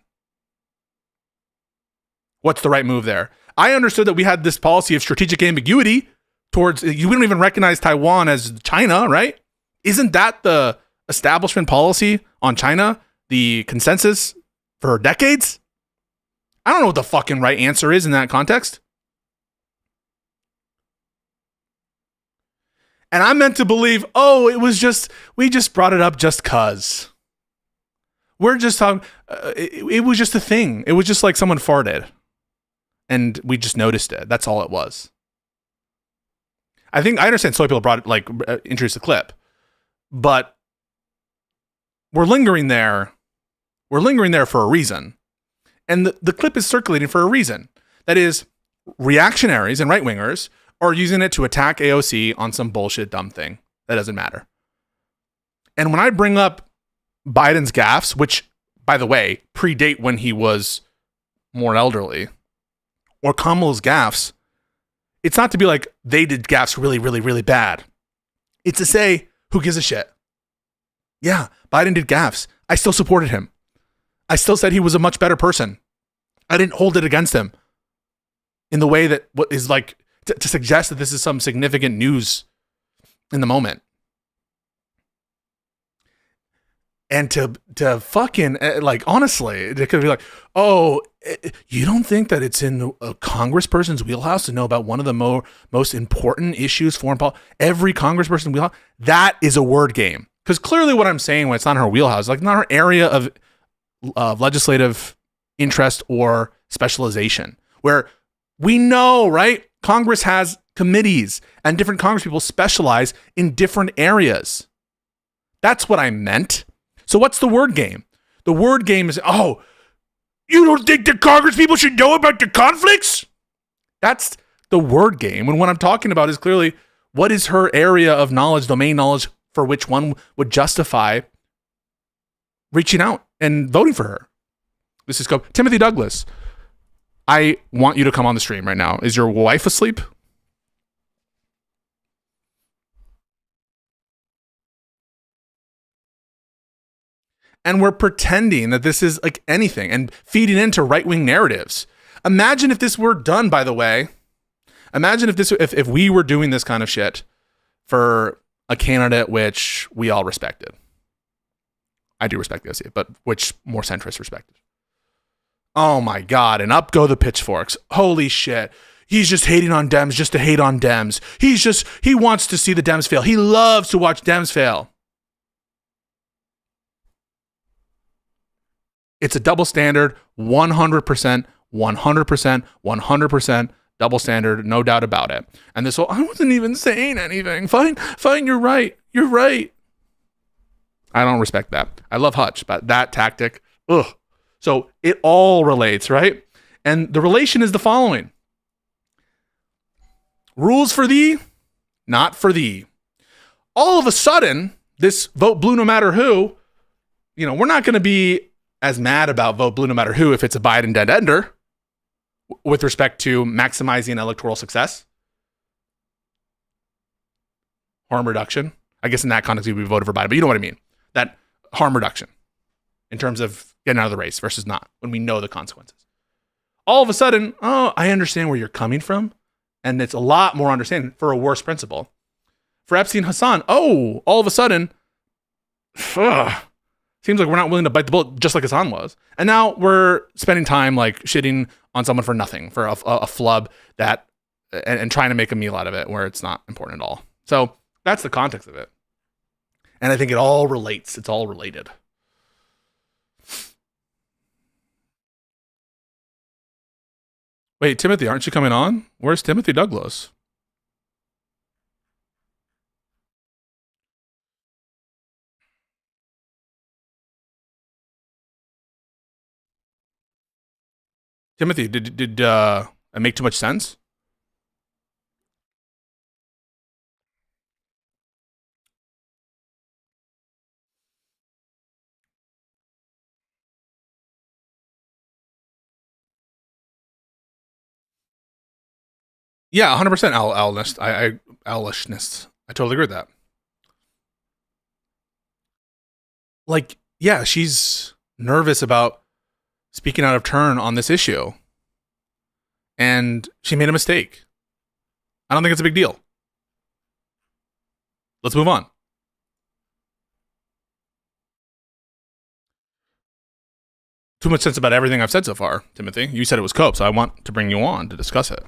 What's the right move there? I understood that we had this policy of strategic ambiguity towards, we don't even recognize Taiwan as China, right? Isn't that the establishment policy on China? The consensus for decades? I don't know what the fucking right answer is in that context. And I'm meant to believe, we just brought it up just cuz. We're just talking, it was just a thing. It was just like someone farted. And we just noticed it. That's all it was. I understand soy people introduced the clip. But we're lingering there. We're lingering there for a reason. And the clip is circulating for a reason. That is, reactionaries and right-wingers are using it to attack AOC on some bullshit dumb thing that doesn't matter. And when I bring up Biden's gaffes, which, by the way, predate when he was more elderly, or Kamala's gaffes, it's not to be like they did gaffes really, really, really bad. It's to say, who gives a shit? Yeah, Biden did gaffes. I still supported him. I still said he was a much better person. I didn't hold it against him in the way that what is like to suggest that this is some significant news in the moment. And to fucking, like, honestly, it could be like, oh, you don't think that it's in a congressperson's wheelhouse to know about one of the most important issues, foreign policy? Every congressperson's wheelhouse? That is a word game. Because clearly what I'm saying when it's not her wheelhouse, like not her area of legislative interest or specialization, where we know, right? Congress has committees and different congresspeople specialize in different areas. That's what I meant. So what's the word game? The word game is, oh, you don't think the Congress people should know about the conflicts? That's the word game. And what I'm talking about is clearly what is her area of knowledge, domain knowledge for which one would justify reaching out and voting for her. This is Timothy Douglas. I want you to come on the stream right now. Is your wife asleep? And we're pretending that this is like anything and feeding into right-wing narratives. Imagine if this were done, by the way. Imagine if we were doing this kind of shit for a candidate which we all respected. I do respect the OC, but which more centrists respected. Oh my God, and up go the pitchforks. Holy shit. He's just hating on Dems just to hate on Dems. He wants to see the Dems fail. He loves to watch Dems fail. It's a double standard, 100%, 100%, 100% double standard, no doubt about it. And this whole, I wasn't even saying anything. Fine, you're right. You're right. I don't respect that. I love Hutch, but that tactic, ugh. So it all relates, right? And the relation is the following. Rules for thee, not for thee. All of a sudden, this vote blue no matter who, we're not going to be as mad about vote blue no matter who if it's a Biden dead ender with respect to maximizing electoral success. Harm reduction. I guess in that context, we would be voted for Biden, but you know what I mean. That harm reduction in terms of getting out of the race versus not when we know the consequences. All of a sudden, oh, I understand where you're coming from. And it's a lot more understanding for a worse principle. For Epstein Hassan, oh, all of a sudden, seems like we're not willing to bite the bullet just like Hassan was. And now we're spending time like shitting on someone for nothing, for a flub that, and trying to make a meal out of it where it's not important at all. So that's the context of it. And I think it all relates. It's all related. Wait, Timothy, aren't you coming on? Where's Timothy Douglas? Timothy, did it make too much sense? Yeah, 100% owlishness. I totally agree with that. Like, yeah, she's nervous about speaking out of turn on this issue. And she made a mistake. I don't think it's a big deal. Let's move on. Too much sense about everything I've said so far, Timothy. You said it was cope, so I want to bring you on to discuss it.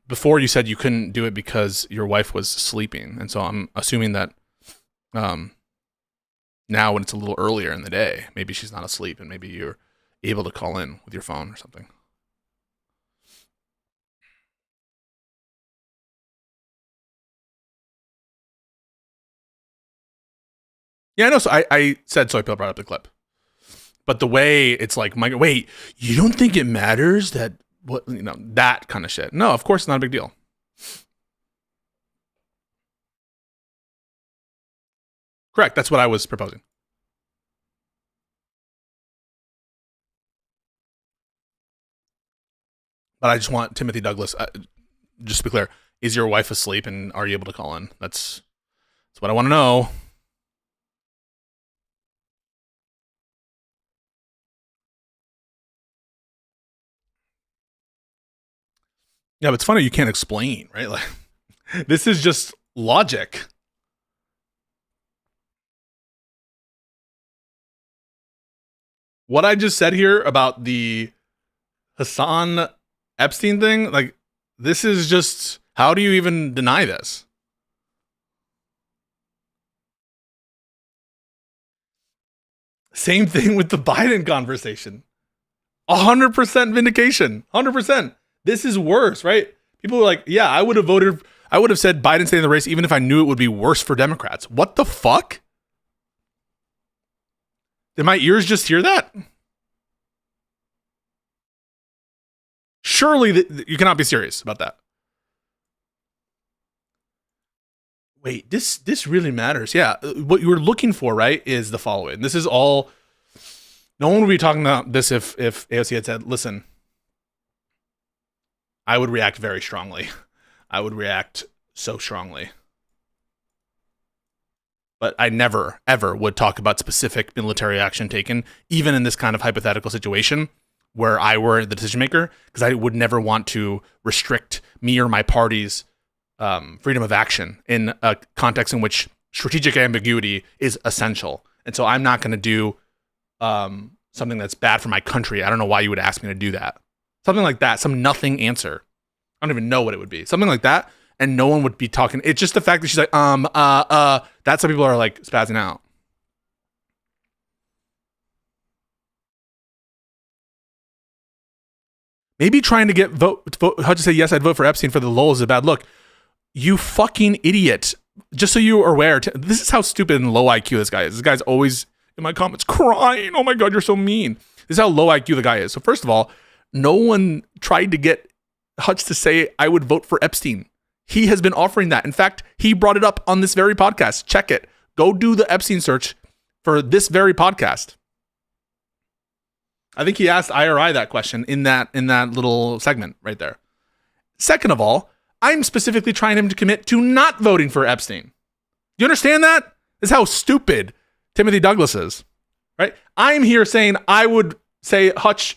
Before you said you couldn't do it because your wife was sleeping. And so I'm assuming that now when it's a little earlier in the day, maybe she's not asleep and maybe you're able to call in with your phone or something. Yeah, I know. So I said Soy Pill brought up the clip. But the way it's like, wait, you don't think it matters that, that kind of shit. No, of course it's not a big deal. Correct. That's what I was proposing. But I just want Timothy Douglas, just to be clear, is your wife asleep and are you able to call in? That's what I want to know. Yeah, but it's funny you can't explain, right? Like, this is just logic. What I just said here about the Hassan Epstein thing, like, this is just, how do you even deny this? Same thing with the Biden conversation. 100% vindication. 100%. This is worse, right? People are like, yeah, I would have said Biden stay in the race even if I knew it would be worse for Democrats. What the fuck? Did my ears just hear that? Surely you cannot be serious about that. Wait, this really matters. Yeah, what you were looking for, right, is the following. This is all. No one would be talking about this if AOC had said, "Listen, I would react very strongly. I would react so strongly." But I never, ever would talk about specific military action taken, even in this kind of hypothetical situation where I were the decision maker, because I would never want to restrict me or my party's freedom of action in a context in which strategic ambiguity is essential. And so I'm not going to do something that's bad for my country. I don't know why you would ask me to do that. Something like that, some nothing answer. I don't even know what it would be. Something like that, and no one would be talking. It's just the fact that she's like, that's how people are like spazzing out. Maybe trying to get vote how to say yes, I'd vote for Epstein for the lulz is a bad look. You fucking idiot. Just so you are aware, this is how stupid and low IQ this guy is. This guy's always in my comments crying. Oh my God, you're so mean. This is how low IQ the guy is. So first of all, no one tried to get Hutch to say I would vote for Epstein. He has been offering that. In fact, he brought it up on this very podcast. Check it. Go do the Epstein search for this very podcast. I think he asked IRI that question in that little segment right there. Second of all, I'm specifically trying him to commit to not voting for Epstein. Do you understand that? This is how stupid Timothy Douglas is, right? I'm here saying I would say Hutch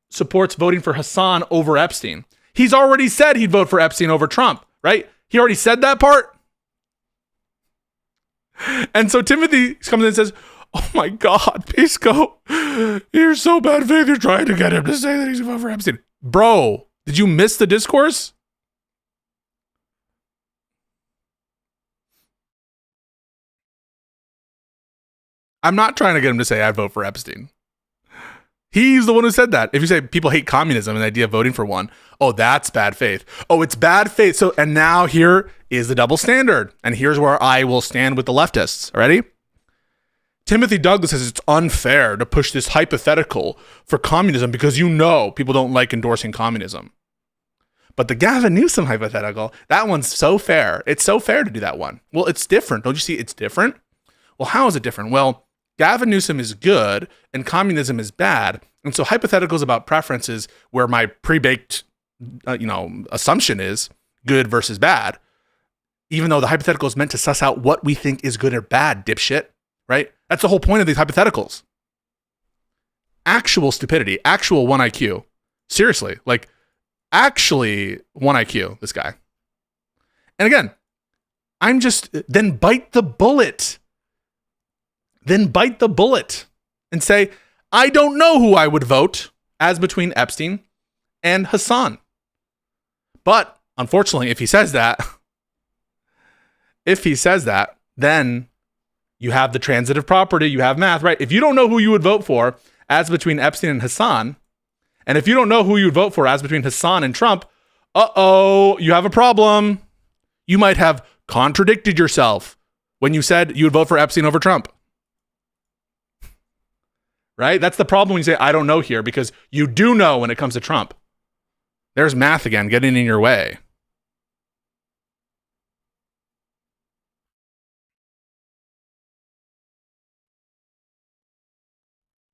supports voting for Hassan over Epstein. He's already said he'd vote for Epstein over Trump, right? He already said that part. And so Timothy comes in and says, oh my God, Pisco, you're so bad faith. You're trying to get him to say that he's going to vote for Epstein. Bro, did you miss the discourse? I'm not trying to get him to say I'd vote for Epstein. He's the one who said that. If you say people hate communism and the idea of voting for one, oh, that's bad faith. Oh, it's bad faith. So, and now here is the double standard. And here's where I will stand with the leftists. Ready? Timothy Douglas says it's unfair to push this hypothetical for communism because you know people don't like endorsing communism. But the Gavin Newsom hypothetical, that one's so fair. It's so fair to do that one. Well, it's different. Don't you see it's different? Well, how is it different? Well, Gavin Newsom is good and communism is bad. And so hypotheticals about preferences where my pre-baked, assumption is good versus bad, even though the hypothetical is meant to suss out what we think is good or bad, dipshit, right? That's the whole point of these hypotheticals. Actual stupidity, actual 1 IQ. Seriously, like actually 1 IQ, this guy. And again, then bite the bullet. Then bite the bullet and say, I don't know who I would vote as between Epstein and Hassan. But unfortunately, if he says that, then you have the transitive property, you have math, right? If you don't know who you would vote for as between Epstein and Hassan, and if you don't know who you would vote for as between Hassan and Trump, you have a problem. You might have contradicted yourself when you said you would vote for Epstein over Trump. Right? That's the problem when you say, I don't know here, because you do know when it comes to Trump. There's math again, getting in your way.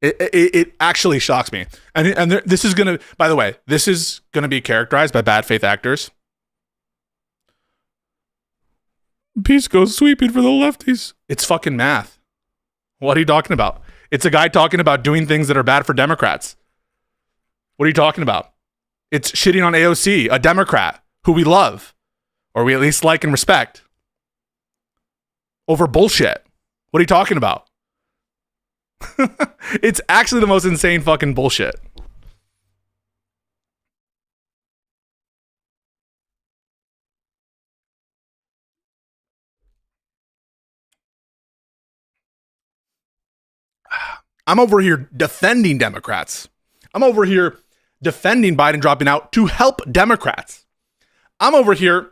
It actually shocks me. And this is going to, by the way, this is going to be characterized by bad faith actors. Pisco's sweeping for the lefties. It's fucking math. What are you talking about? It's a guy talking about doing things that are bad for Democrats. What are you talking about? It's shitting on AOC, a Democrat who we love, or we at least like and respect, over bullshit. What are you talking about? It's actually the most insane fucking bullshit. I'm over here defending Democrats. I'm over here defending Biden dropping out to help Democrats. I'm over here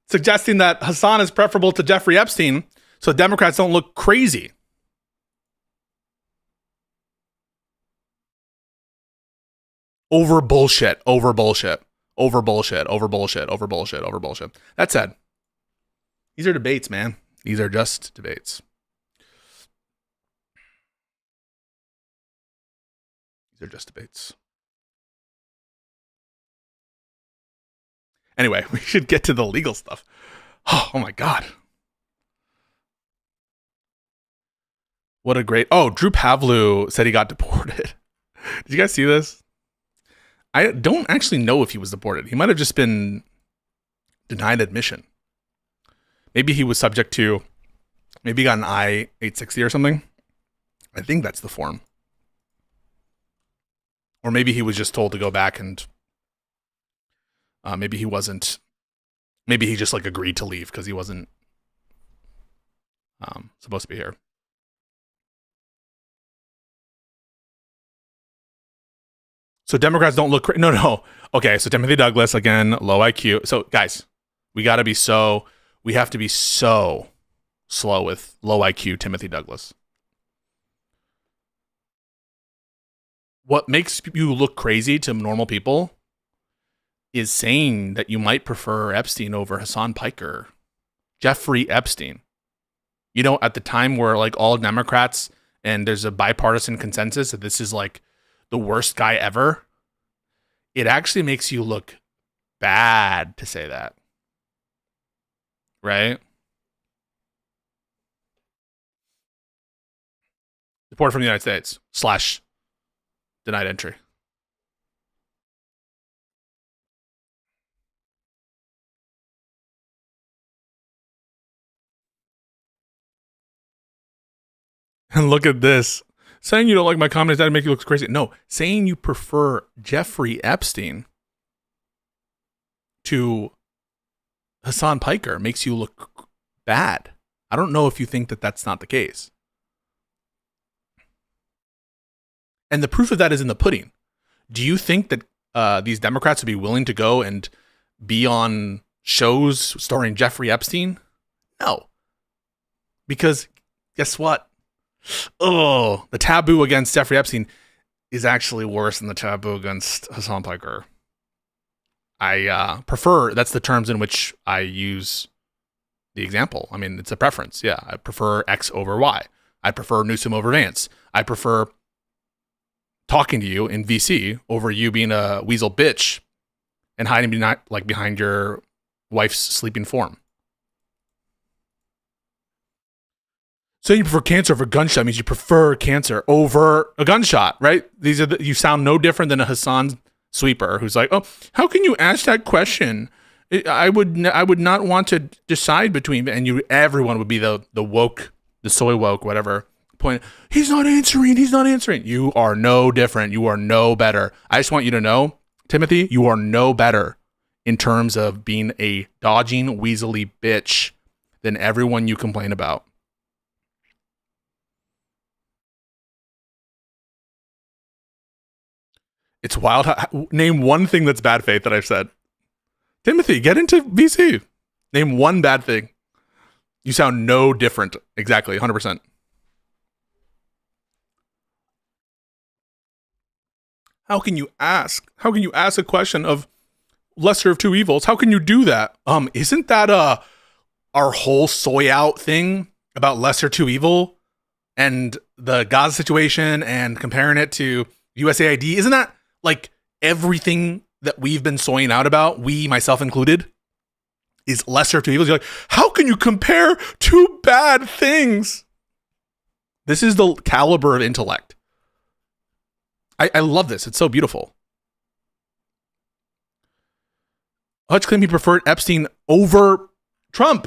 suggesting that Hassan is preferable to Jeffrey Epstein so Democrats don't look crazy. Over bullshit. That said, These are debates, man. These are just debates. These are just debates. Anyway, we should get to the legal stuff. Oh my God. What a great... Oh, Drew Pavlu said he got deported. Did you guys see this? I don't actually know if he was deported. He might have just been denied admission. Maybe he was subject to... Maybe he got an I-860 or something. I think that's the form. Or maybe he was just told to go back and... maybe he wasn't... Maybe he just like agreed to leave because he wasn't supposed to be here. So Democrats don't look... No. Okay, so Timothy Douglas, again, low IQ. So guys, we have to be so slow with low IQ Timothy Douglas. What makes you look crazy to normal people is saying that you might prefer Epstein over Hassan Piker. Jeffrey Epstein. You know, at the time where like all Democrats and there's a bipartisan consensus that this is like the worst guy ever, it actually makes you look bad to say that. Right? Deported from the United States / denied entry. And look at this. Saying you don't like my comments that make you look crazy. No, saying you prefer Jeffrey Epstein to Hassan Piker makes you look bad. I don't know if you think that that's not the case. And the proof of that is in the pudding. Do you think that these Democrats would be willing to go and be on shows starring Jeffrey Epstein? No. Because guess what? Oh, the taboo against Jeffrey Epstein is actually worse than the taboo against Hassan Piker. I prefer, that's the terms in which I use the example. I mean, it's a preference. Yeah, I prefer X over Y. I prefer Newsom over Vance. I prefer talking to you in VC over you being a weasel bitch and hiding behind your wife's sleeping form. So you prefer cancer over gunshot means you prefer cancer over a gunshot, right? You sound no different than a Hassan sweeper who's like, oh, how can you ask that question? I would not want to decide between, and everyone would be the woke, the soy woke, whatever point. He's not answering. You are no different. You are no better. I just want you to know, Timothy, you are no better in terms of being a dodging, weaselly bitch than everyone you complain about. It's wild. Name one thing that's bad faith that I've said. Timothy, get into VC. Name one bad thing. You sound no different. Exactly, 100%. How can you ask a question of lesser of two evils? How can you do that? Isn't that our whole soy out thing about lesser two evil and the Gaza situation and comparing it to USAID? Isn't that like everything that we've been soying out about, we, myself included, is lesser of two evils? You're like, how can you compare two bad things? This is the caliber of intellect. I love this. It's so beautiful. Hutch claimed he preferred Epstein over Trump.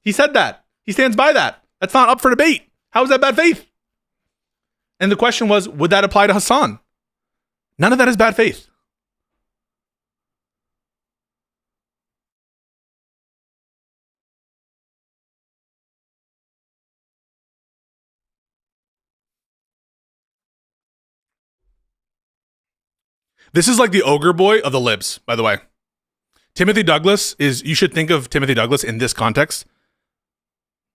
He said that. He stands by that. That's not up for debate. How is that bad faith? And the question was, would that apply to Hassan? None of that is bad faith. This is like the ogre boy of the libs, by the way. Timothy Douglas you should think of Timothy Douglas in this context.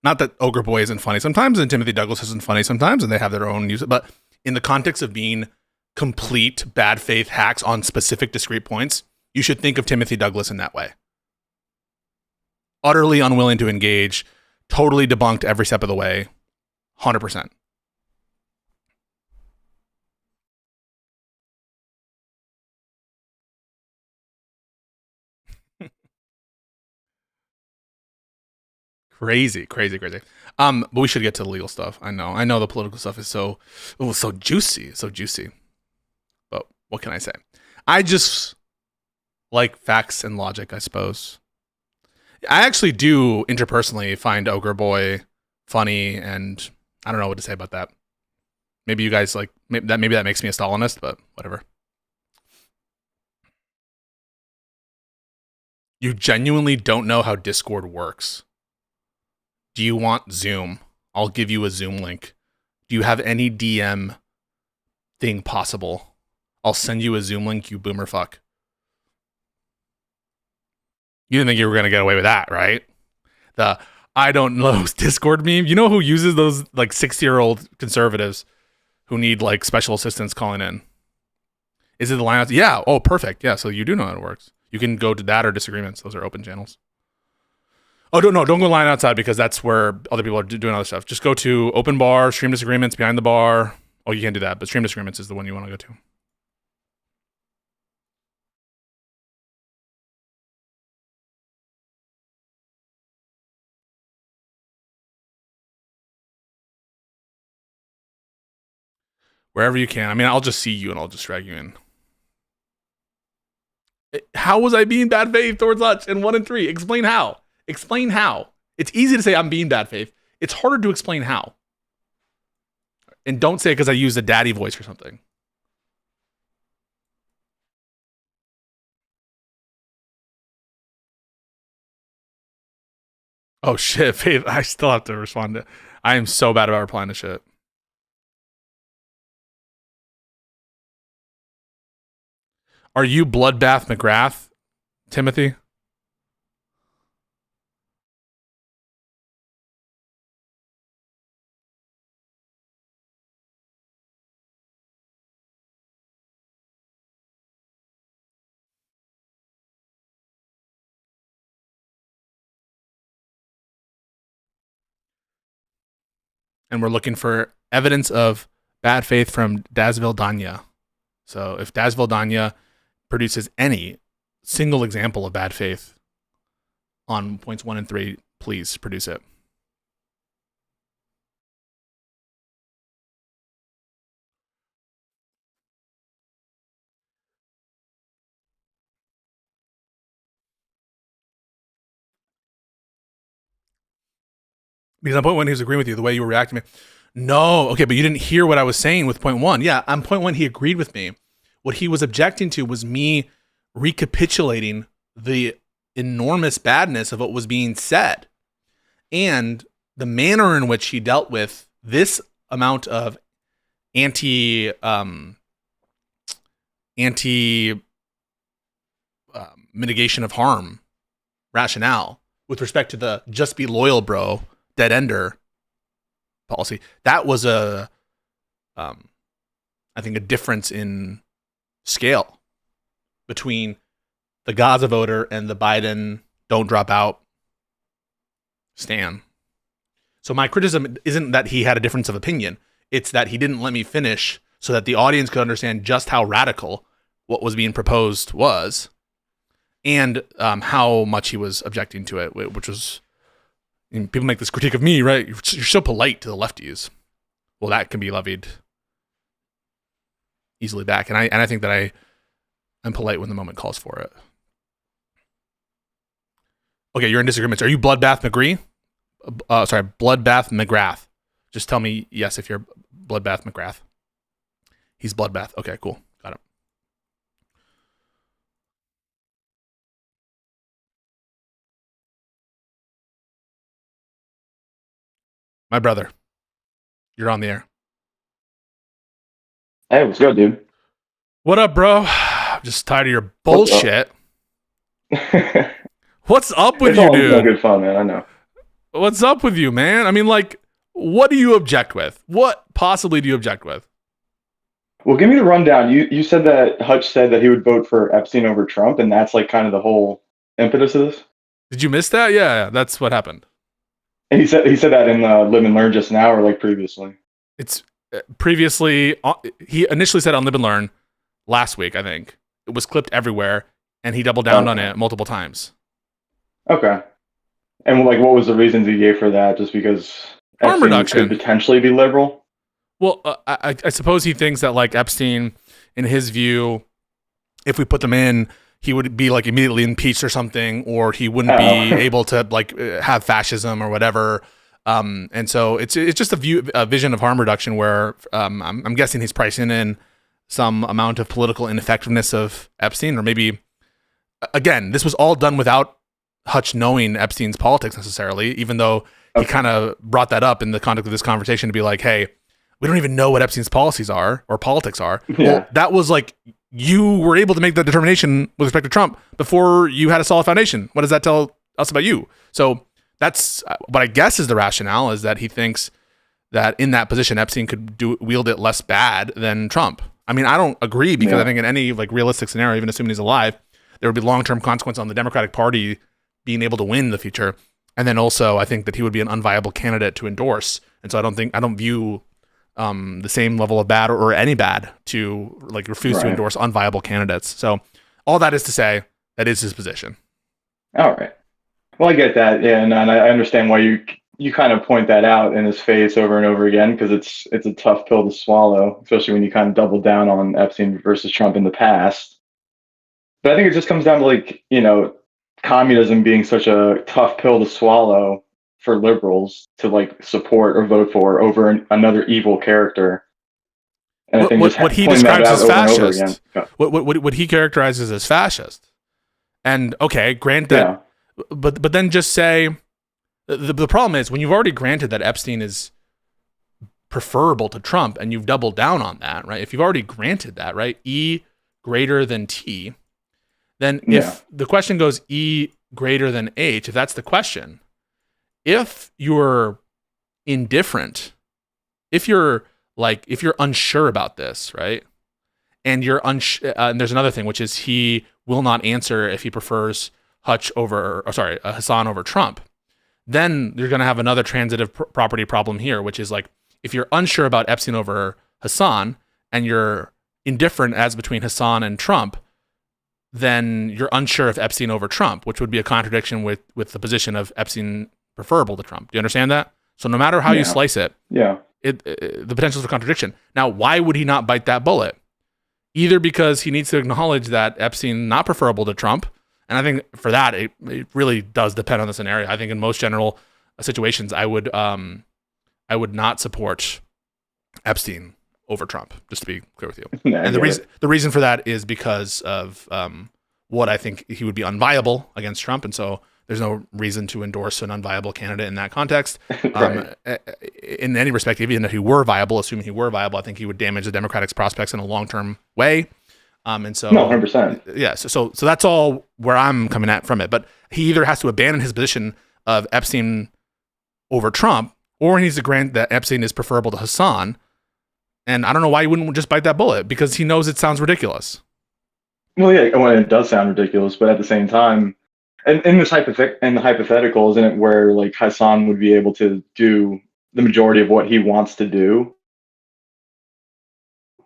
Not that ogre boy isn't funny sometimes and Timothy Douglas isn't funny sometimes and they have their own use, but in the context of being complete bad faith hacks on specific discrete points, you should think of Timothy Douglas in that way. utterly unwilling to engage, totally debunked every step of the way, 100%. Crazy. But we should get to the legal stuff. I know the political stuff is so juicy. But what can I say? I just like facts and logic, I suppose. I actually do interpersonally find Ogre Boy funny, and I don't know what to say about that. Maybe you guys like maybe that makes me a Stalinist, but whatever. You genuinely don't know how Discord works. Do you want Zoom? I'll give you a Zoom link. Do you have any DM thing possible? I'll send you a Zoom link, you boomer fuck. You didn't think you were going to get away with that, right? The I don't know Discord meme. You know who uses those like 60-year-old conservatives who need like special assistance calling in? Is it the line? Yeah. Oh, perfect. Yeah. So you do know how it works. You can go to that or disagreements. Those are open channels. Oh, don't go line outside because that's where other people are doing other stuff. Just go to open bar, stream disagreements, behind the bar. Oh, you can't do that, but stream disagreements is the one you want to go to. Wherever you can. I mean, I'll just see you and I'll just drag you in. How was I being bad faith towards Hutch in 1 and 3? Explain how. Explain how. It's easy to say I'm being bad faith. It's harder to explain how. And don't say it because I used a daddy voice or something. Oh shit, Faith. I still have to respond to. I am so bad about replying to shit. Are you Bloodbath McGrath, Timothy? And we're looking for evidence of bad faith from Dasville Danya. So if Dasville Danya produces any single example of bad faith on points 1 and 3, please produce it. Because on point 1, he was agreeing with you, the way you were reacting to me. No, okay, but you didn't hear what I was saying with point 1. Yeah, on point 1, he agreed with me. What he was objecting to was me recapitulating the enormous badness of what was being said and the manner in which he dealt with this amount of anti mitigation of harm rationale with respect to the just be loyal bro dead ender policy. That was I think a difference in scale between the Gaza voter and the Biden don't drop out stan. So my criticism isn't that he had a difference of opinion. It's that he didn't let me finish so that the audience could understand just how radical what was being proposed was and how much he was objecting to it, which was, people make this critique of me, right? You're so polite to the lefties. Well, that can be levied easily back. And I think that I'm polite when the moment calls for it. Okay, you're in disagreements. Are you Bloodbath McGree? Bloodbath McGrath. Just tell me yes if you're Bloodbath McGrath. He's Bloodbath. Okay, cool. Got it. My brother, you're on the air. Hey, what's good, dude? What up, bro? I'm just tired of your bullshit. What's up with you, dude? It's all good fun, man. I know. What's up with you, man? I mean, like, what do you object with? What possibly do you object with? Well, give me the rundown. You said that Hutch said that he would vote for Epstein over Trump, and that's like kind of the whole impetus of this? Did you miss that? Yeah, that's what happened. And he said that in Lib and Learn just now, or like previously. It's previously, he initially said on Lib and Learn last week, I think. It was clipped everywhere, and he doubled down on it multiple times. Okay. And like, what was the reasons he gave for that? Just because Harm Epstein reduction could potentially be liberal? Well, I suppose he thinks that like Epstein, in his view, if we put them in, he would be like immediately impeached or something, or he wouldn't be able to like have fascism or whatever. And so it's just a vision of harm reduction where I'm guessing he's pricing in some amount of political ineffectiveness of Epstein, or maybe again, this was all done without Hutch knowing Epstein's politics necessarily, even though he kind of brought that up in the context of this conversation to be like, hey, we don't even know what Epstein's policies are or politics are. Yeah. Well, that was like, you were able to make that determination with respect to Trump before you had a solid foundation. What does that tell us about you? So that's what I guess is the rationale, is that he thinks that in that position, Epstein could wield it less bad than Trump. I mean, I don't agree, because I think in any like realistic scenario, even assuming he's alive, there would be long-term consequence on the Democratic Party being able to win in the future. And then also I think that he would be an unviable candidate to endorse. And so I don't view the same level of bad or any bad to like refuse to endorse unviable candidates. So all that is to say, that is his position. All right. Well, I get that. Yeah. And I understand why you kind of point that out in his face over and over again, because it's a tough pill to swallow, especially when you kind of double down on Epstein versus Trump in the past. But I think it just comes down to like, communism being such a tough pill to swallow for liberals to like support or vote for over another evil character. And I think what he describes as fascist, what he characterizes as fascist. And okay, grant that, but then just say the problem is when you've already granted that Epstein is preferable to Trump and you've doubled down on that, right? If you've already granted that, right? E greater than T, then if the question goes E greater than H, if that's the question, if you're indifferent, if you're unsure about this, right? And you're and there's another thing, which is he will not answer if he prefers Hassan over Trump. Then you're going to have another transitive property problem here, which is like, if you're unsure about Epstein over Hassan and you're indifferent as between Hassan and Trump, then you're unsure if Epstein over Trump, which would be a contradiction with the position of Epstein preferable to Trump. Do you understand that? So no matter how you slice it, the potential for contradiction. Now, why would he not bite that bullet? Either because he needs to acknowledge that Epstein not preferable to Trump, and I think for that it really does depend on the scenario. I think in most general situations, I would not support Epstein over Trump, just to be clear with you. And the reason for that is because of what I think he would be unviable against Trump, and so there's no reason to endorse an unviable candidate in that context. In any respect, even if he were viable, assuming he were viable, I think he would damage the Democratic's prospects in a long-term way. And so, 100%. Yeah. So that's all where I'm coming at from it. But he either has to abandon his position of Epstein over Trump, or he needs to grant that Epstein is preferable to Hassan. And I don't know why he wouldn't just bite that bullet, because he knows it sounds ridiculous. Well, yeah, well, it does sound ridiculous, but at the same time, and in the hypothetical, isn't it where like Hassan would be able to do the majority of what he wants to do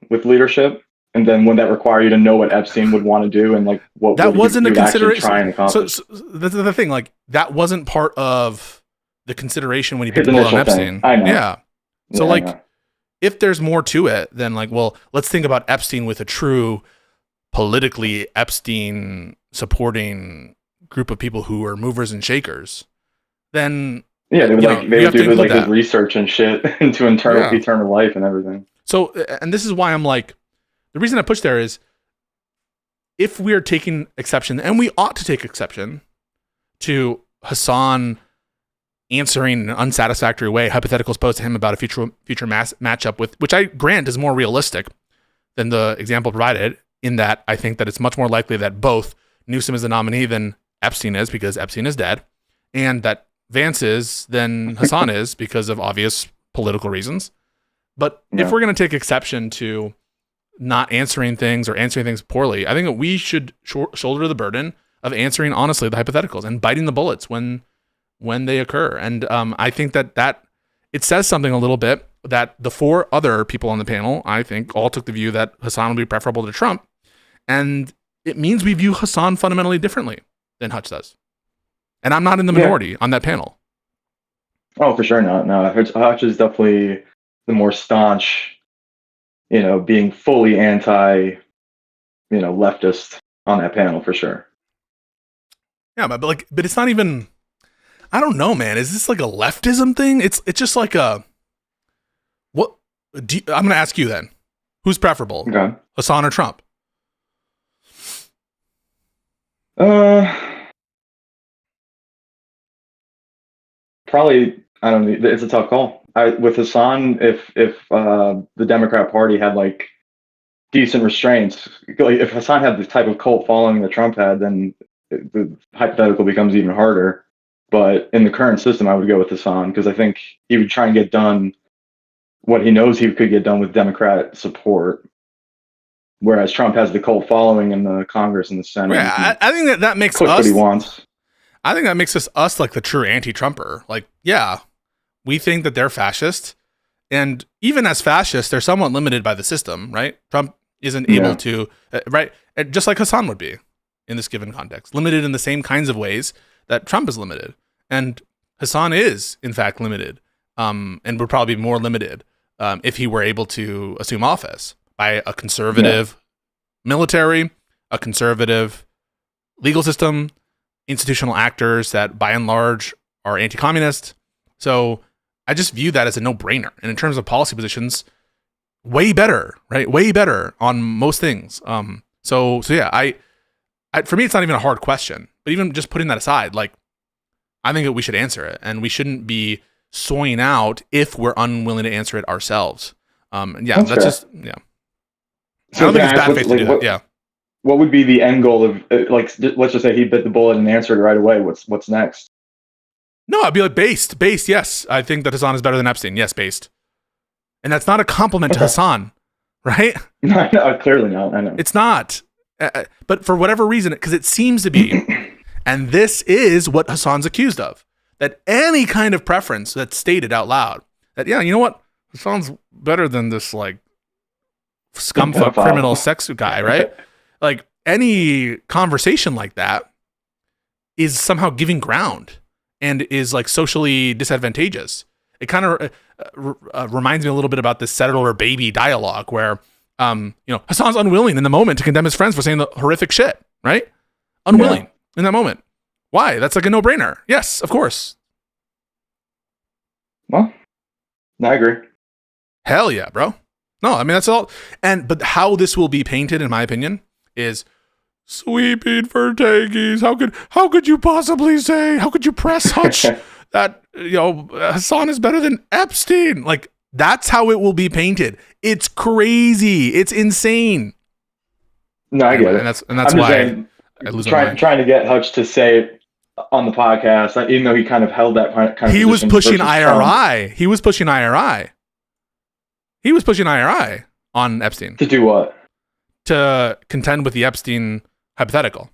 with leadership, and then would that require you to know what Epstein would want to do and like what that wasn't a consideration? Try and accomplish? So that's the thing. Like that wasn't part of the consideration when he put the bullet on Epstein. I know. Yeah. So if there's more to it, then like, well, let's think about Epstein with a true politically Epstein supporting group of people who are movers and shakers. Then they would do like his research and shit into eternal life and everything. So, and this is why I'm like, the reason I push there is, if we're taking exception, and we ought to take exception to Hassan answering in an unsatisfactory way hypotheticals posed to him about a future matchup with, which I grant is more realistic than the example provided, in that I think that it's much more likely that both Newsom is the nominee than Epstein is, because Epstein is dead, and that Vance is than Hassan is, because of obvious political reasons. But if we're going to take exception to not answering things or answering things poorly, I think that we should shoulder the burden of answering honestly the hypotheticals and biting the bullets when they occur. And I think that it says something a little bit that the 4 other people on the panel, I think, all took the view that Hassan would be preferable to Trump. And it means we view Hassan fundamentally differently than Hutch does. And I'm not in the minority on that panel. Oh, for sure not. No, Hutch is definitely the more staunch, being fully anti, leftist on that panel for sure. Yeah, but it's not even. I don't know, man. Is this like a leftism thing? It's just like a. What? I'm going to ask you then. Who's preferable, Hassan or Trump? Probably. I don't know. It's a tough call. With Hassan, if the Democrat Party had like decent restraints, if Hassan had the type of cult following that Trump had, then the hypothetical becomes even harder. But in the current system, I would go with Hassan because I think he would try and get done what he knows he could get done with Democrat support, whereas Trump has the cult following in the Congress and the Senate. Yeah, I think that makes push us what he wants. I think that makes us like the true anti-Trumper. Like, yeah, we think that they're fascist, and even as fascists, they're somewhat limited by the system, right? Trump isn't able to, right? Just like Hassan would be in this given context, limited in the same kinds of ways that Trump is limited, and Hassan is in fact limited, and would probably be more limited if he were able to assume office by a conservative military, a conservative legal system, institutional actors that by and large are anti-communist. So I just view that as a no-brainer. And in terms of policy positions, way better, right? Way better on most things. So yeah, I for me, it's not even a hard question, but even just putting that aside, like, I think that we should answer it, and we shouldn't be soying out if we're unwilling to answer it ourselves. That's just. So I don't think it's bad faith to do that. What would be the end goal of, let's just say he bit the bullet and answered it right away. What's next? No, I'd be like, based. Yes, I think that Hassan is better than Epstein. Yes, based. And that's not a compliment to Hassan, right? No, clearly not. I know. It's not. But for whatever reason, because it seems to be, and this is what Hassan's accused of, that any kind of preference that's stated out loud, that, you know what? Hassan's better than this, like, scumfuck criminal sex guy, right? Like, any conversation like that is somehow giving ground and is like socially disadvantageous. It kind of reminds me a little bit about this settler baby dialogue where, Hassan's unwilling in the moment to condemn his friends for saying the horrific shit, right? Unwilling in that moment. Why? That's like a no-brainer. Yes, of course. Well, I agree. Hell yeah, bro. No, I mean, that's all. But how this will be painted, in my opinion, is sweeping for tankies. How could you possibly say? How could you press Hutch that Hassan is better than Epstein? Like, that's how it will be painted. It's crazy. It's insane. No, I get it. And that's why I lose my mind. Trying to get Hutch to say it on the podcast, even though he kind of held that kind of. He was pushing IRI. He was pushing IRI. He was pushing IRI on Epstein. To do what? To contend with the Epstein hypothetical.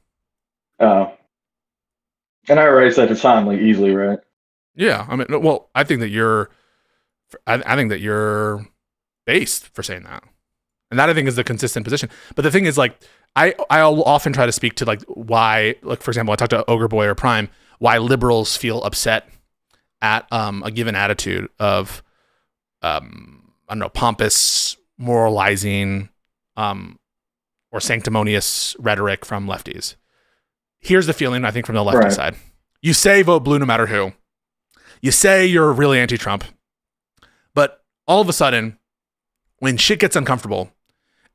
Oh. And IRI said Hassan like easily, right? Yeah, I mean, well, I think that you're based for saying that, and that I think is the consistent position. But the thing is, like, I'll often try to speak to like why, like, for example, I talked to Ogre Boy or Prime, why liberals feel upset at a given attitude of I don't know, pompous, moralizing, or sanctimonious rhetoric from lefties. Here's the feeling, I think, from the lefty side. You say vote blue no matter who. You say you're really anti-Trump. But all of a sudden, when shit gets uncomfortable,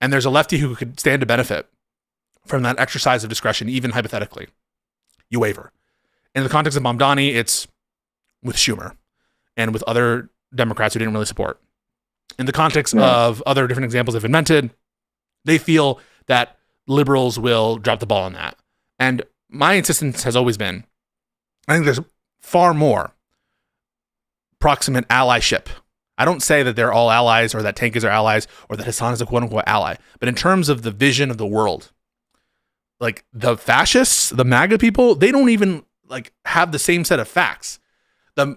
and there's a lefty who could stand to benefit from that exercise of discretion, even hypothetically, you waver. In the context of Mamdani, it's with Schumer and with other Democrats who didn't really support. In the context of other different examples they've invented, they feel that liberals will drop the ball on that. And my insistence has always been, I think there's far more proximate allyship. I don't say that they're all allies or that tankies are allies or that Hassan is a quote-unquote ally. But in terms of the vision of the world, like the fascists, the MAGA people, they don't even like have the same set of facts. The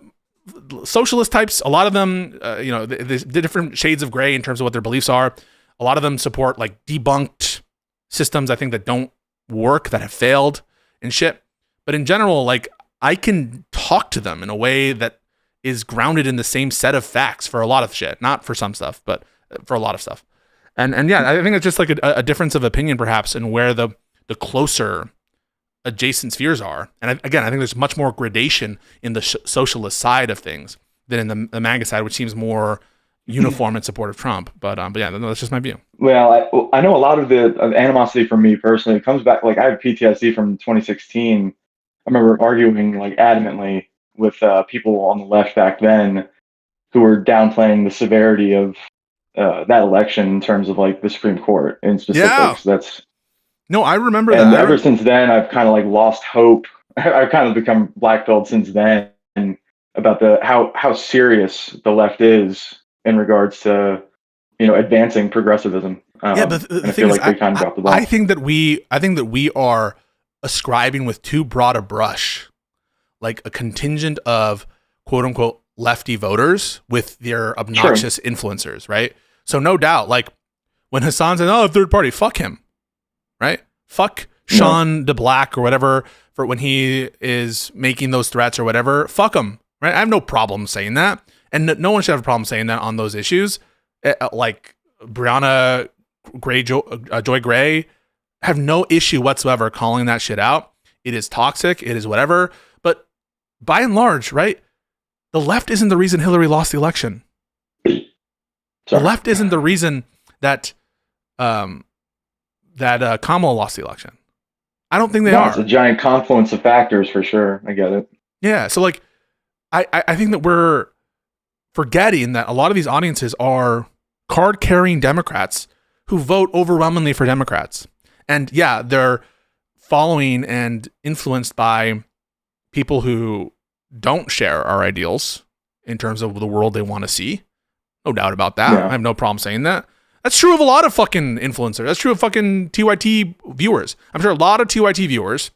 socialist types, a lot of them, the different shades of gray in terms of what their beliefs are. A lot of them support like debunked systems, I think, that don't work, that have failed and shit. But in general, like I can talk to them in a way that is grounded in the same set of facts for a lot of shit, not for some stuff, but for a lot of stuff. And yeah, I think it's just like a difference of opinion perhaps in where the closer adjacent spheres are. And again, I think there's much more gradation in the socialist side of things than in the MAGA side, which seems more uniform in support of Trump. But yeah, that's just my view. Well, I know a lot of the animosity from me personally comes back. Like I have PTSD from 2016. I remember arguing like adamantly with people on the left back then who were downplaying the severity of that election in terms of like the Supreme Court in specifics. Yeah. No, I remember that. And ever since then, I've kind of like lost hope. I've kind of become black-pilled since then about how serious the left is in regards to advancing progressivism. Yeah, but the I thing feel is, like they kind of dropped the ball. I think that we are ascribing with too broad a brush, like a contingent of quote unquote lefty voters with their obnoxious influencers, right? So no doubt, like when Hassan said, "Oh, third party, fuck him," right? Fuck Sean DeBlack or whatever for when he is making those threats or whatever. Fuck him, right? I have no problem saying that, and no one should have a problem saying that on those issues. Like Brianna Gray, Joy Gray, have no issue whatsoever calling that shit out. It is toxic. It is whatever. But by and large, right? The left isn't the reason Hillary lost the election. The left isn't the reason that Kamala lost the election. I don't think they are. It's a giant confluence of factors for sure. I get it. Yeah. So like, I think that we're forgetting that a lot of these audiences are card-carrying Democrats who vote overwhelmingly for Democrats. And yeah, they're following and influenced by people who don't share our ideals in terms of the world they want to see. No doubt about that. Yeah. I have no problem saying that. That's true of a lot of fucking influencers. That's true of fucking TYT viewers. I'm sure a lot of TYT viewers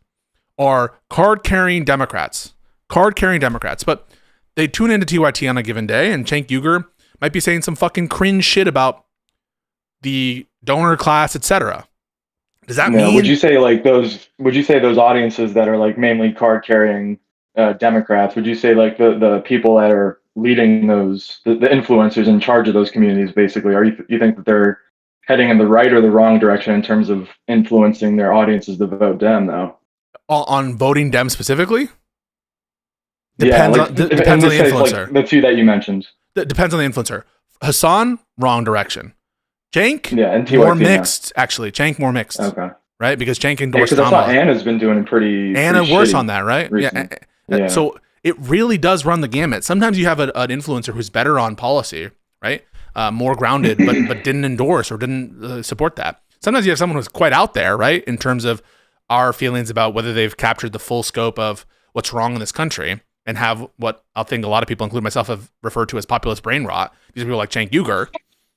are card-carrying Democrats. But they tune into TYT on a given day, and Cenk Uygur might be saying some fucking cringe shit about the donor class, etc. Does that mean? Would you say those audiences that are like mainly card-carrying Democrats? Would you say like the people that are leading those, the influencers in charge of those communities, basically, you think that they're heading in the right or the wrong direction in terms of influencing their audiences to vote Dem, though? On voting Dem specifically? Depends on the influencer. Like the two that you mentioned. Depends on the influencer. Hassan, wrong direction. Cenk, and TYT, more mixed, actually. Cenk, more mixed. Okay. Right? Because Cenk endorsed Kamala. Because I thought Anna's been doing Anna worse on that, right? Yeah. So it really does run the gamut. Sometimes you have an influencer who's better on policy, right? More grounded, but didn't endorse or didn't support that. Sometimes you have someone who's quite out there, right? In terms of our feelings about whether they've captured the full scope of what's wrong in this country and have what I think a lot of people, including myself, have referred to as populist brain rot. These are people like Cenk Uygur,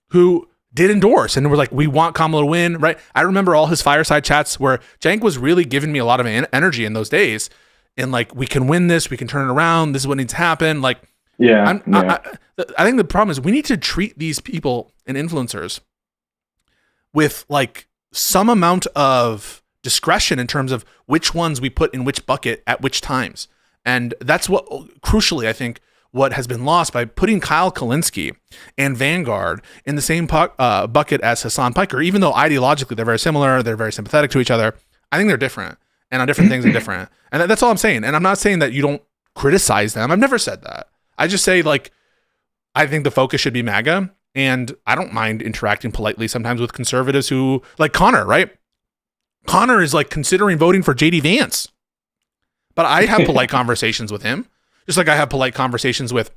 who did endorse and were like, we want Kamala to win, right? I remember all his fireside chats where Cenk was really giving me a lot of energy in those days. And like, we can win this, we can turn it around. This is what needs to happen. Like, I think the problem is we need to treat these people and influencers with like some amount of discretion in terms of which ones we put in which bucket at which times. And that's what, crucially, I think, what has been lost by putting Kyle Kalinske and Vanguard in the same bucket as Hassan Piker, even though ideologically they're very similar, they're very sympathetic to each other. I think they're different, and on different things are different. And that's all I'm saying. And I'm not saying that you don't criticize them. I've never said that. I just say, like, I think the focus should be MAGA, and I don't mind interacting politely sometimes with conservatives who, like Connor, right? Connor is like considering voting for JD Vance. But I have polite conversations with him, just like I have polite conversations with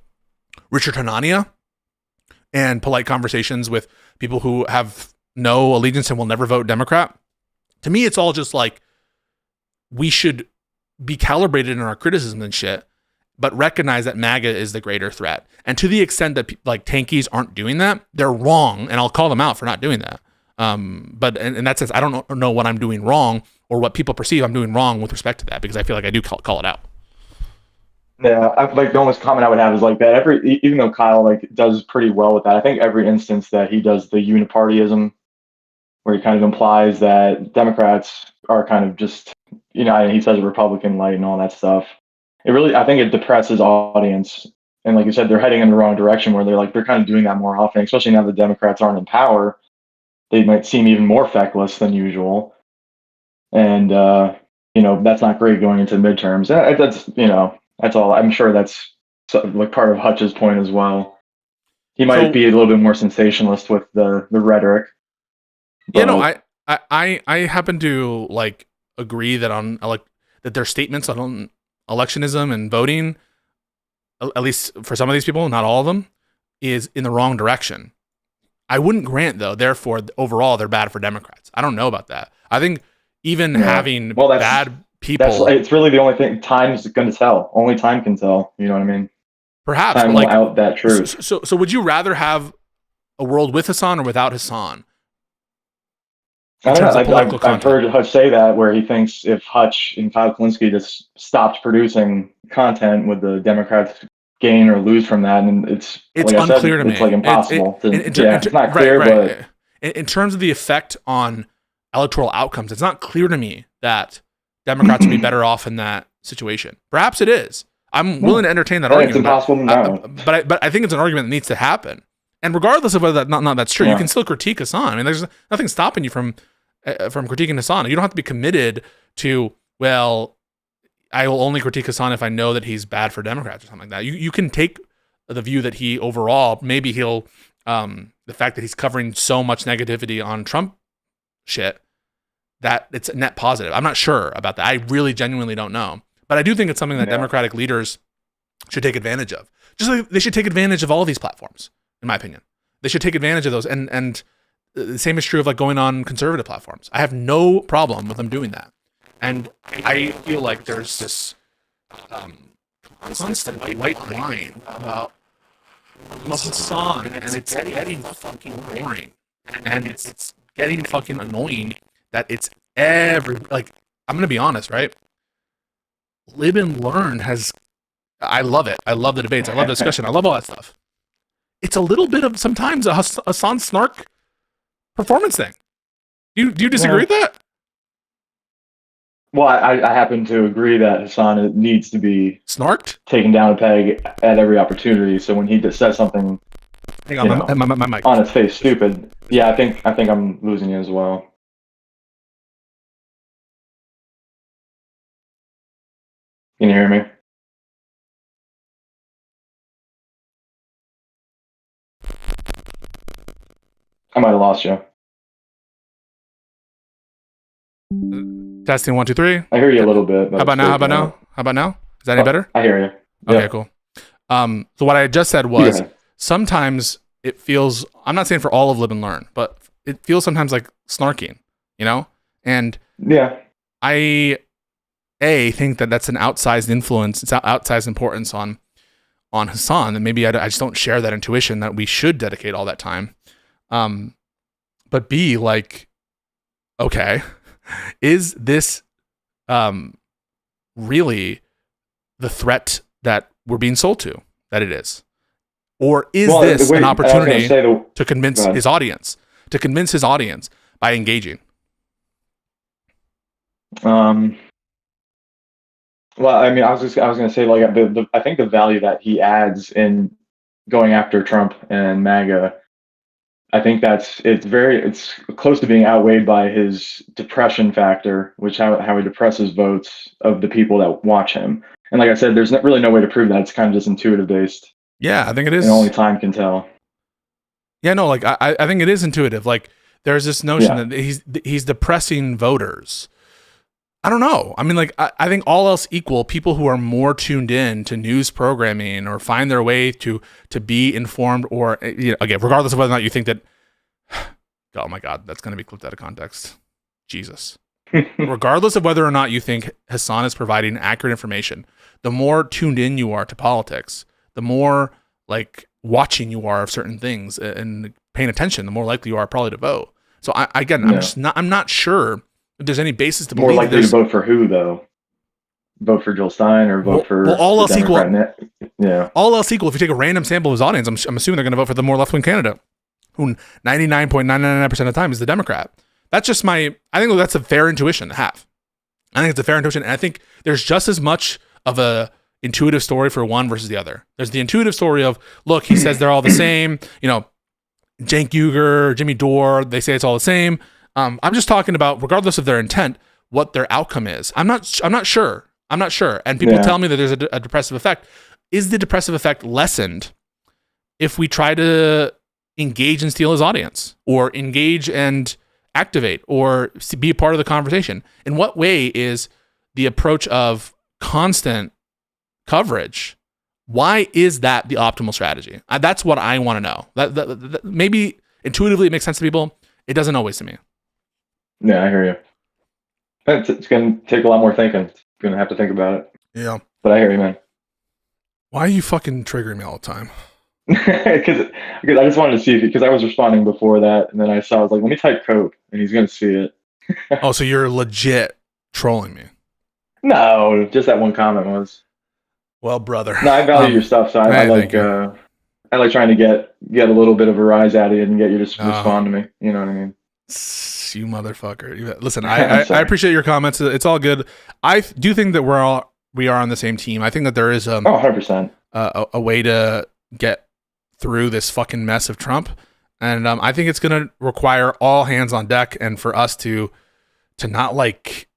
Richard Hanania and polite conversations with people who have no allegiance and will never vote Democrat. To me, it's all just like we should be calibrated in our criticism and shit, but recognize that MAGA is the greater threat. And to the extent that like tankies aren't doing that, they're wrong, and I'll call them out for not doing that. But in that sense, I don't know what I'm doing wrong or what people perceive I'm doing wrong with respect to that, because I feel like I do call it out. Yeah, like the only comment I would have is like that even though Kyle like does pretty well with that, I think every instance that he does the unipartyism, where he kind of implies that Democrats are kind of just, and he says Republican light and all that stuff. I think it depresses audience. And like you said, they're heading in the wrong direction where they're kind of doing that more often, especially now the Democrats aren't in power. They might seem even more feckless than usual. And, that's not great going into midterms. That's all. I'm sure that's like part of Hutch's point as well. He might be a little bit more sensationalist with the rhetoric. I happen to like agree that that their statements on electionism and voting, at least for some of these people, not all of them, is in the wrong direction. I wouldn't grant, though, therefore, overall, they're bad for Democrats. I don't know about that. I think even having bad people... It's really the only thing time is going to tell. Only time can tell. You know what I mean? Perhaps. Time will out that truth. So would you rather have a world with Hassan or without Hassan? I don't know. I've heard Hutch say that, where he thinks if Hutch and Kyle Kulinski just stopped producing content, would the Democrats gain or lose from that? And it's like unclear to me. It's like impossible. It's not clear, right. But in terms of the effect on electoral outcomes, it's not clear to me that Democrats would be better off in that situation. Perhaps it is. I'm willing to entertain that argument. It's impossible to know. But I think it's an argument that needs to happen. And regardless of whether that's true, you can still critique Hassan. I mean, there's nothing stopping you from critiquing Hassan. You don't have to be committed to, well, I will only critique Hassan if I know that he's bad for Democrats or something like that. You can take the view that he overall, maybe he'll, the fact that he's covering so much negativity on Trump shit, that it's a net positive. I'm not sure about that. I really genuinely don't know. But I do think it's something that Democratic leaders should take advantage of. Just like they should take advantage of all of these platforms, in my opinion. They should take advantage of those. And the same is true of like going on conservative platforms. I have no problem with them doing that. And I feel like there's this constant white line about Hassan, and it's getting fucking boring. And it's getting fucking annoying that it's I'm going to be honest, right? Lib and Learn I love it. I love the debates. I love the discussion. I love all that stuff. It's a little bit of sometimes a Hassan snark performance thing. Do you disagree with that? Well, I happen to agree that Hassan needs to be snarked, taken down a peg at every opportunity. So when he just says something, hang on, my mic on its face, stupid. Yeah, I think I'm losing you as well. Can you hear me? I might have lost you. Testing 1, 2, 3. I hear you a little bit. How about now? Is that any better? I hear you. Okay, yeah. Cool. So what I just said was sometimes it feels, I'm not saying for all of Lib and Learn, but it feels sometimes like snarking, And I think that that's an outsized influence. It's outsized importance on Hassan, and maybe I just don't share that intuition that we should dedicate all that time. But B, like, okay, is this really the threat that we're being sold to that it is? Or is this an opportunity to convince his audience, by engaging? Well, I mean, I was going to say, like, I think the value that he adds in going after Trump and MAGA, I think it's close to being outweighed by his depression factor, which how he depresses votes of the people that watch him. And like I said, there's really no way to prove that. It's kind of just intuitive based. Yeah, I think it is. And only time can tell. Yeah, no, like I think it is intuitive. Like there's this notion that he's depressing voters. I don't know. I mean, like, I think all else equal, people who are more tuned in to news programming or find their way to be informed, or, again, regardless of whether or not you think that, oh my God, that's going to be clipped out of context. Jesus. Regardless of whether or not you think Hassan is providing accurate information, the more tuned in you are to politics, the more, like, watching you are of certain things and paying attention, the more likely you are probably to vote. So I'm not sure if there's any basis to More believe that likely to there's vote for who though? Vote for Jill Stein or vote for all the else equal. Democrat? Yeah. All else equal, if you take a random sample of his audience, I'm assuming they're going to vote for the more left wing candidate, who 99.999% of the time is the Democrat. That's just I think that's a fair intuition to have. I think it's a fair intuition. And I think there's just as much of a intuitive story for one versus the other. There's the intuitive story of, look, he says they're all the same. You know, Cenk Uygur, Jimmy Dore, they say it's all the same. I'm just talking about, regardless of their intent, what their outcome is. I'm not sure. And people tell me that there's a depressive effect. Is the depressive effect lessened if we try to engage and steal his audience, or engage and activate, or be a part of the conversation? In what way is the approach of constant coverage, why is that the optimal strategy? That's what I want to know. That maybe intuitively it makes sense to people. It doesn't always to me. Yeah, I hear you. It's going to take a lot more thinking. It's going to have to think about it. Yeah. But I hear you, man. Why are you fucking triggering me all the time? Because I just wanted to see, because I was responding before that, and then I was like, let me type code, and he's going to see it. Oh, so you're legit trolling me? No, just that one comment was. Well, brother. No, I value your stuff, so I like trying to get a little bit of a rise out of it and get you to respond to me. You know what I mean? You motherfucker. Listen, I appreciate your comments. It's all good. I do think that we are on the same team. I think that there is 100%. A way to get through this fucking mess of Trump. And I think it's going to require all hands on deck, and for us to not like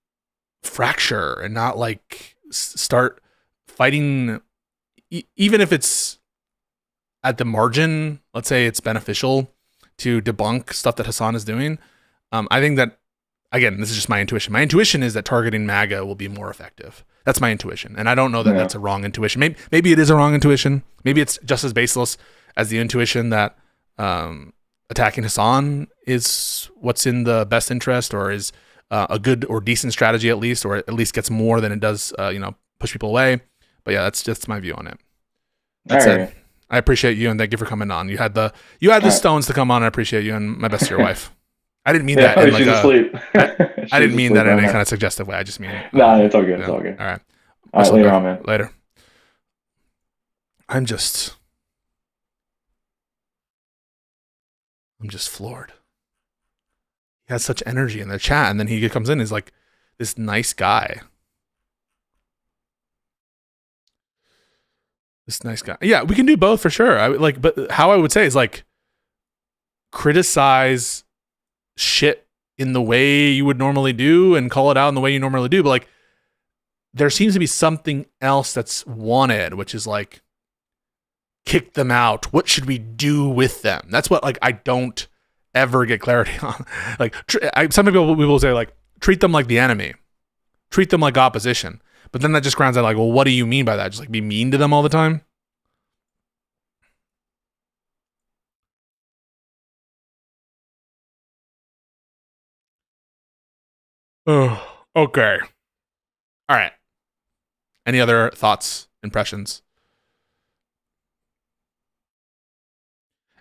fracture and not like start fighting, even if it's at the margin. Let's say it's beneficial to debunk stuff that Hassan is doing. I think that, again, this is just my intuition. My intuition is that targeting MAGA will be more effective. That's my intuition. And I don't know that that's a wrong intuition. Maybe it is a wrong intuition. Maybe it's just as baseless as the intuition that attacking Hassan is what's in the best interest, or is a good or decent strategy at least, or at least gets more than it does, push people away. But yeah, that's just my view on it. That's it. I appreciate you, and thank you for coming on. You had the stones to come on. I appreciate you, and my best to your wife. I didn't mean that. She's asleep. I didn't mean that in any kind of suggestive way. I just mean. No, it's all good. It's all good. All right. All right, later on, man. Later. I'm just floored. He has such energy in the chat, and then he comes in, he's like this nice guy. This nice guy. Yeah, we can do both for sure. But how I would say is like criticize shit in the way you would normally do and call it out in the way you normally do. But like, there seems to be something else that's wanted, which is like, kick them out. What should we do with them? That's what, like, I don't ever get clarity on. Like, some people will say, like, treat them like the enemy, treat them like opposition. But then that just grounds out, like, well, what do you mean by that? Just like be mean to them all the time? Oh, okay. All right. Any other thoughts, impressions?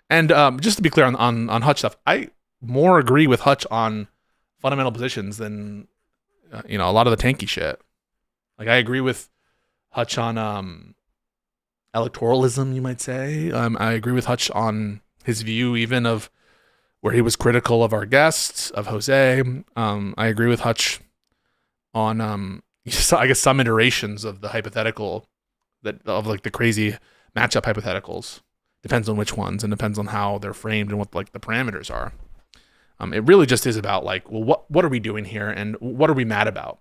And just to be clear on Hutch stuff, I more agree with Hutch on fundamental positions than a lot of the tanky shit. Like, I agree with Hutch on electoralism, you might say. I agree with Hutch on his view even of where he was critical of our guests, of Jose. I agree with Hutch on I guess some iterations of the hypothetical of like the crazy matchup hypotheticals. Depends on which ones, and depends on how they're framed and what like the parameters are. It really just is about like, well, what are we doing here, and what are we mad about?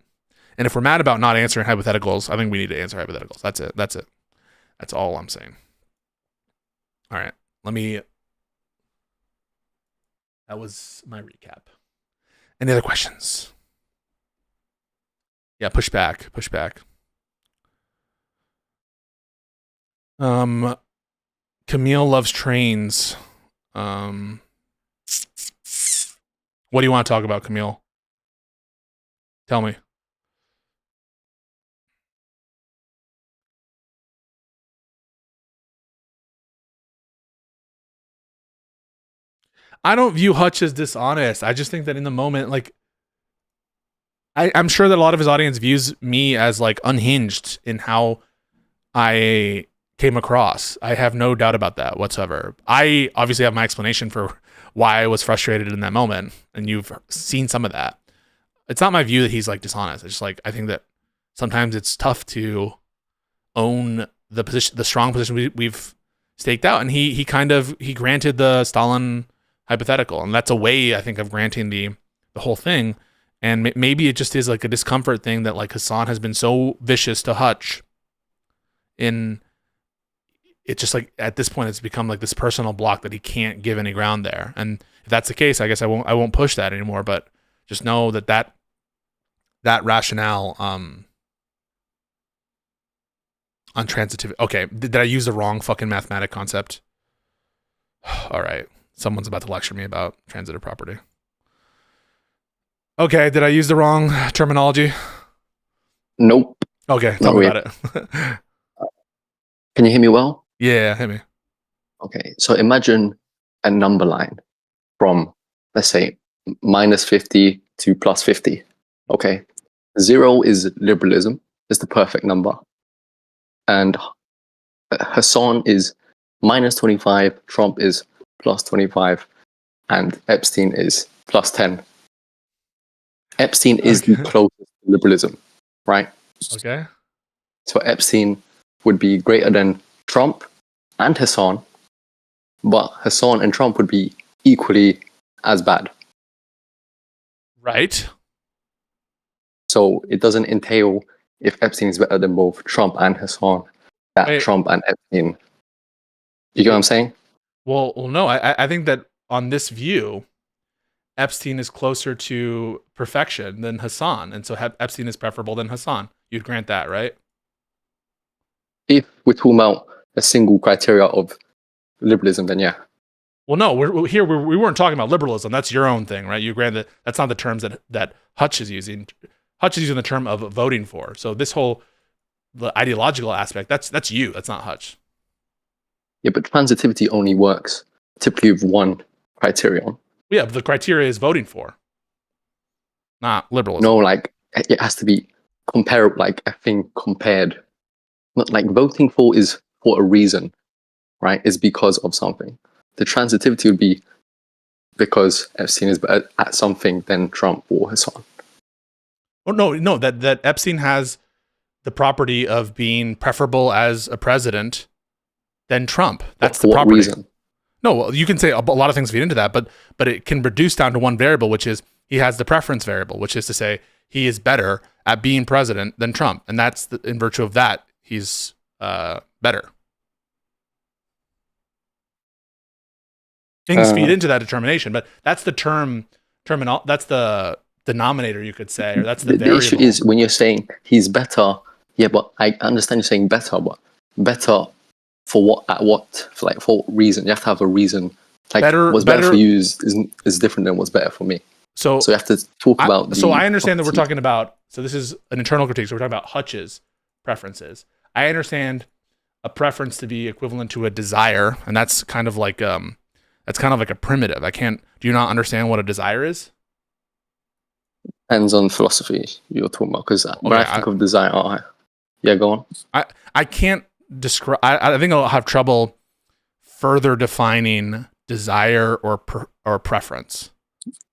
And if we're mad about not answering hypotheticals, I think we need to answer hypotheticals. That's it. That's all I'm saying. All right, that was my recap. Any other questions? Yeah, push back. Camille loves trains. What do you want to talk about, Camille? Tell me. I don't view Hutch as dishonest. I just think that in the moment, like, I'm sure that a lot of his audience views me as like unhinged in how I came across. I have no doubt about that whatsoever. I obviously have my explanation for why I was frustrated in that moment, and you've seen some of that. It's not my view that he's like dishonest. It's just like I think that sometimes it's tough to own the position, the strong position we've staked out, and he granted the Stalin hypothetical, and that's a way I think of granting the whole thing. And maybe it just is like a discomfort thing that like Hassan has been so vicious to Hutch. In it's just like at this point it's become like this personal block that he can't give any ground there. And if that's the case, I guess I won't push that anymore. But just know that rationale on transitivity. Okay, did I use the wrong fucking mathematic concept? All right, someone's about to lecture me about transitive property. Okay, did I use the wrong terminology? Nope. Okay, tell me about it. Can you hear me well? Yeah, hit me. Okay, so imagine a number line from, let's say, -50 to +50. Okay, 0 is liberalism, it's the perfect number. And Hassan is -25, Trump is +25, and Epstein is +10. Epstein is the closest to liberalism, right? Okay. So Epstein would be greater than Trump and Hassan, but Hassan and Trump would be equally as bad. Right. So it doesn't entail if Epstein is better than both Trump and Hassan, that Wait. Trump and Epstein. You get what I'm saying? Well, no. I think that on this view, Epstein is closer to perfection than Hassan, and so Epstein is preferable than Hassan. You'd grant that, right? If we're talking about a single criteria of liberalism, then yeah. Well, no, we weren't talking about liberalism. That's your own thing, right? You grant that that's not the terms that Hutch is using. Hutch is using the term of voting for. So this whole the ideological aspect, that's you. That's not Hutch. Yeah, but transitivity only works typically with one criterion. Yeah, but the criteria is voting for, not liberalism. No, like it has to be like a thing compared. Not like voting for is for a reason, right? It's because of something. The transitivity would be because Epstein is better at something than Trump or Hassan. Oh no, that Epstein has the property of being preferable as a president than Trump. That's for the what property. reason? No, well, you can say a lot of things feed into that, but it can reduce down to one variable, which is he has the preference variable, which is to say he is better at being president than Trump, and that's in virtue of that he's better. Things feed into that determination, but that's the terminal. That's the denominator, you could say, or that's the variable. The issue is when you're saying he's better. Yeah, but I understand you're saying better, but better for what? At what? For what reason? You have to have a reason. Like what's better for you is different than what's better for me. So you have to talk about. So I understand that we're talking about. So this is an internal critique. So we're talking about Hutch's preferences. I understand a preference to be equivalent to a desire, and that's kind of like a primitive. Do you not understand what a desire is? Depends on philosophy you're talking about, because when I think of desire, yeah, go on. I can't describe. I think I'll have trouble further defining desire or preference.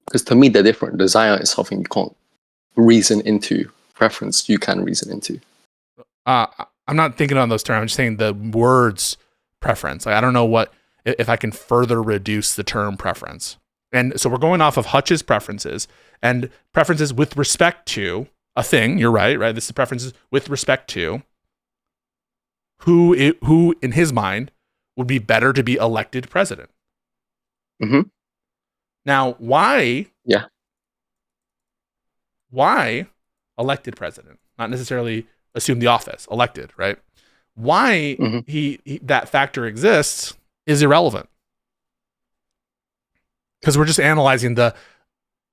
Because to me, they're different. Desire is something you can't reason into. Preference, you can reason into. I'm not thinking on those terms. I'm just saying the words preference. Like, I don't know if I can further reduce the term preference. And so we're going off of Hutch's preferences and preferences with respect to a thing. You're right? This is preferences with respect to who in his mind would be better to be elected president. Mm-hmm. Now, why? Yeah. Why elected president? Not necessarily assume the office, elected, right? Why he that factor exists is irrelevant. Because we're just analyzing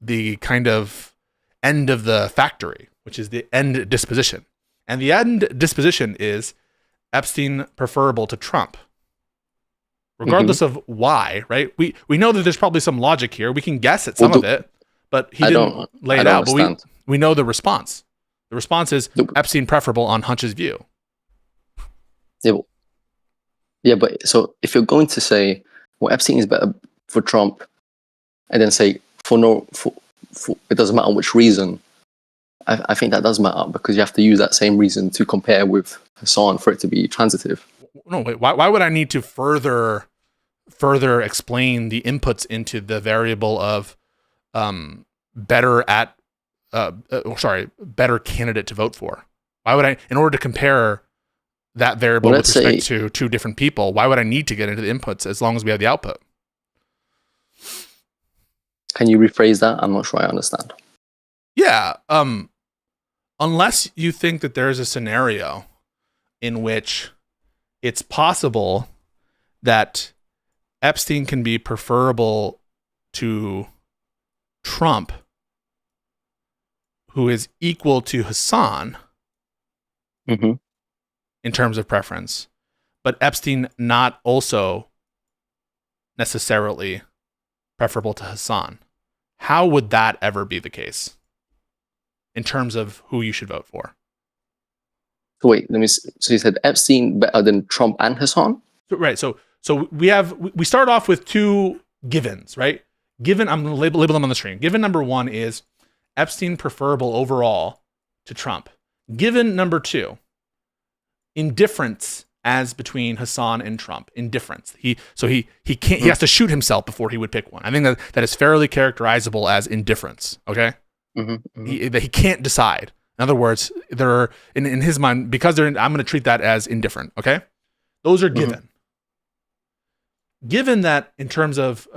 the kind of end of the factory, which is the end disposition. And the end disposition is Epstein preferable to Trump. Regardless of why, right? We know that there's probably some logic here. We can guess at some of it, but he didn't lay it out. But We know the response. The response is Epstein preferable on Hunch's view. Yeah, but so if you're going to say, well, Epstein is better for Trump, and then say for it doesn't matter which reason, I think that does matter, because you have to use that same reason to compare with Hassan for it to be transitive. No, wait. Why would I need to further explain the inputs into the variable of better candidate to vote for? Why would I, in order to compare that variable with respect to two different people, why would I need to get into the inputs as long as we have the output? Can you rephrase that? I'm not sure I understand. Yeah. Unless you think that there is a scenario in which it's possible that Epstein can be preferable to Trump, who is equal to Hassan in terms of preference, but Epstein not also necessarily preferable to Hassan. How would that ever be the case in terms of who you should vote for? So wait, so you said Epstein better than Trump and Hassan? Right. So we start off with two givens, right? Given, I'm going to label them on the screen. Given number one is Epstein preferable overall to Trump. Given number two, indifference as between Hassan and Trump. Indifference. He can't. He has to shoot himself before he would pick one. I think that is fairly characterizable as indifference. Okay. He can't decide. In other words, they're in his mind, because I'm going to treat that as indifferent. Okay. Those are given. Given that in terms of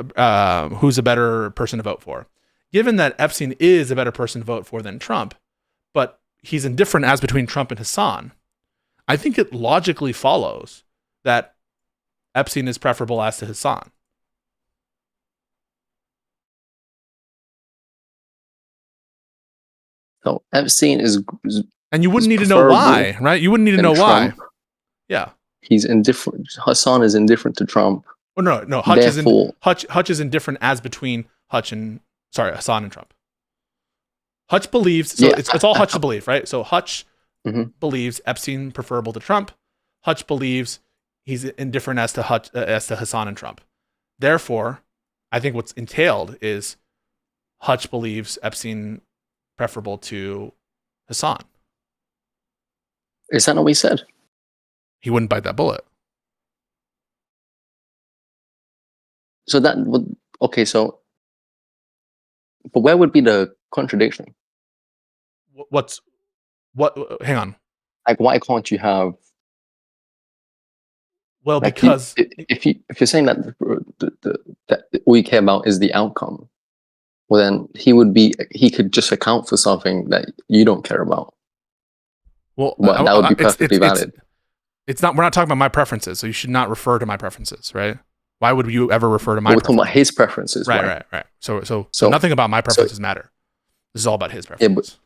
who's a better person to vote for, given that Epstein is a better person to vote for than Trump, but he's indifferent as between Trump and Hassan, I think it logically follows that Epstein is preferable as to Hassan. So Epstein is, and you wouldn't need to know why, right? You wouldn't need to know why. Yeah, he's indifferent. Hassan is indifferent to Trump. Oh no, Hutch is indifferent as between Hassan and Trump. Hutch believes, so it's all Hutch's belief, right? So Hutch believes Epstein preferable to Trump. Hutch believes he's indifferent as to Hassan and Trump. Therefore, I think what's entailed is Hutch believes Epstein preferable to Hassan. Is that not what he said? He wouldn't bite that bullet. So that would, okay, so, but where would be the contradiction? Hang on. Like, why can't you have? Well, like, because if you're saying that that all you care about is the outcome, well then he could just account for something that you don't care about. Well, that would be perfectly valid. It's not. We're not talking about my preferences, so you should not refer to my preferences, right? Why would you ever refer to my preferences? We're talking about his preferences, right? So nothing about my preferences matter. This is all about his preferences.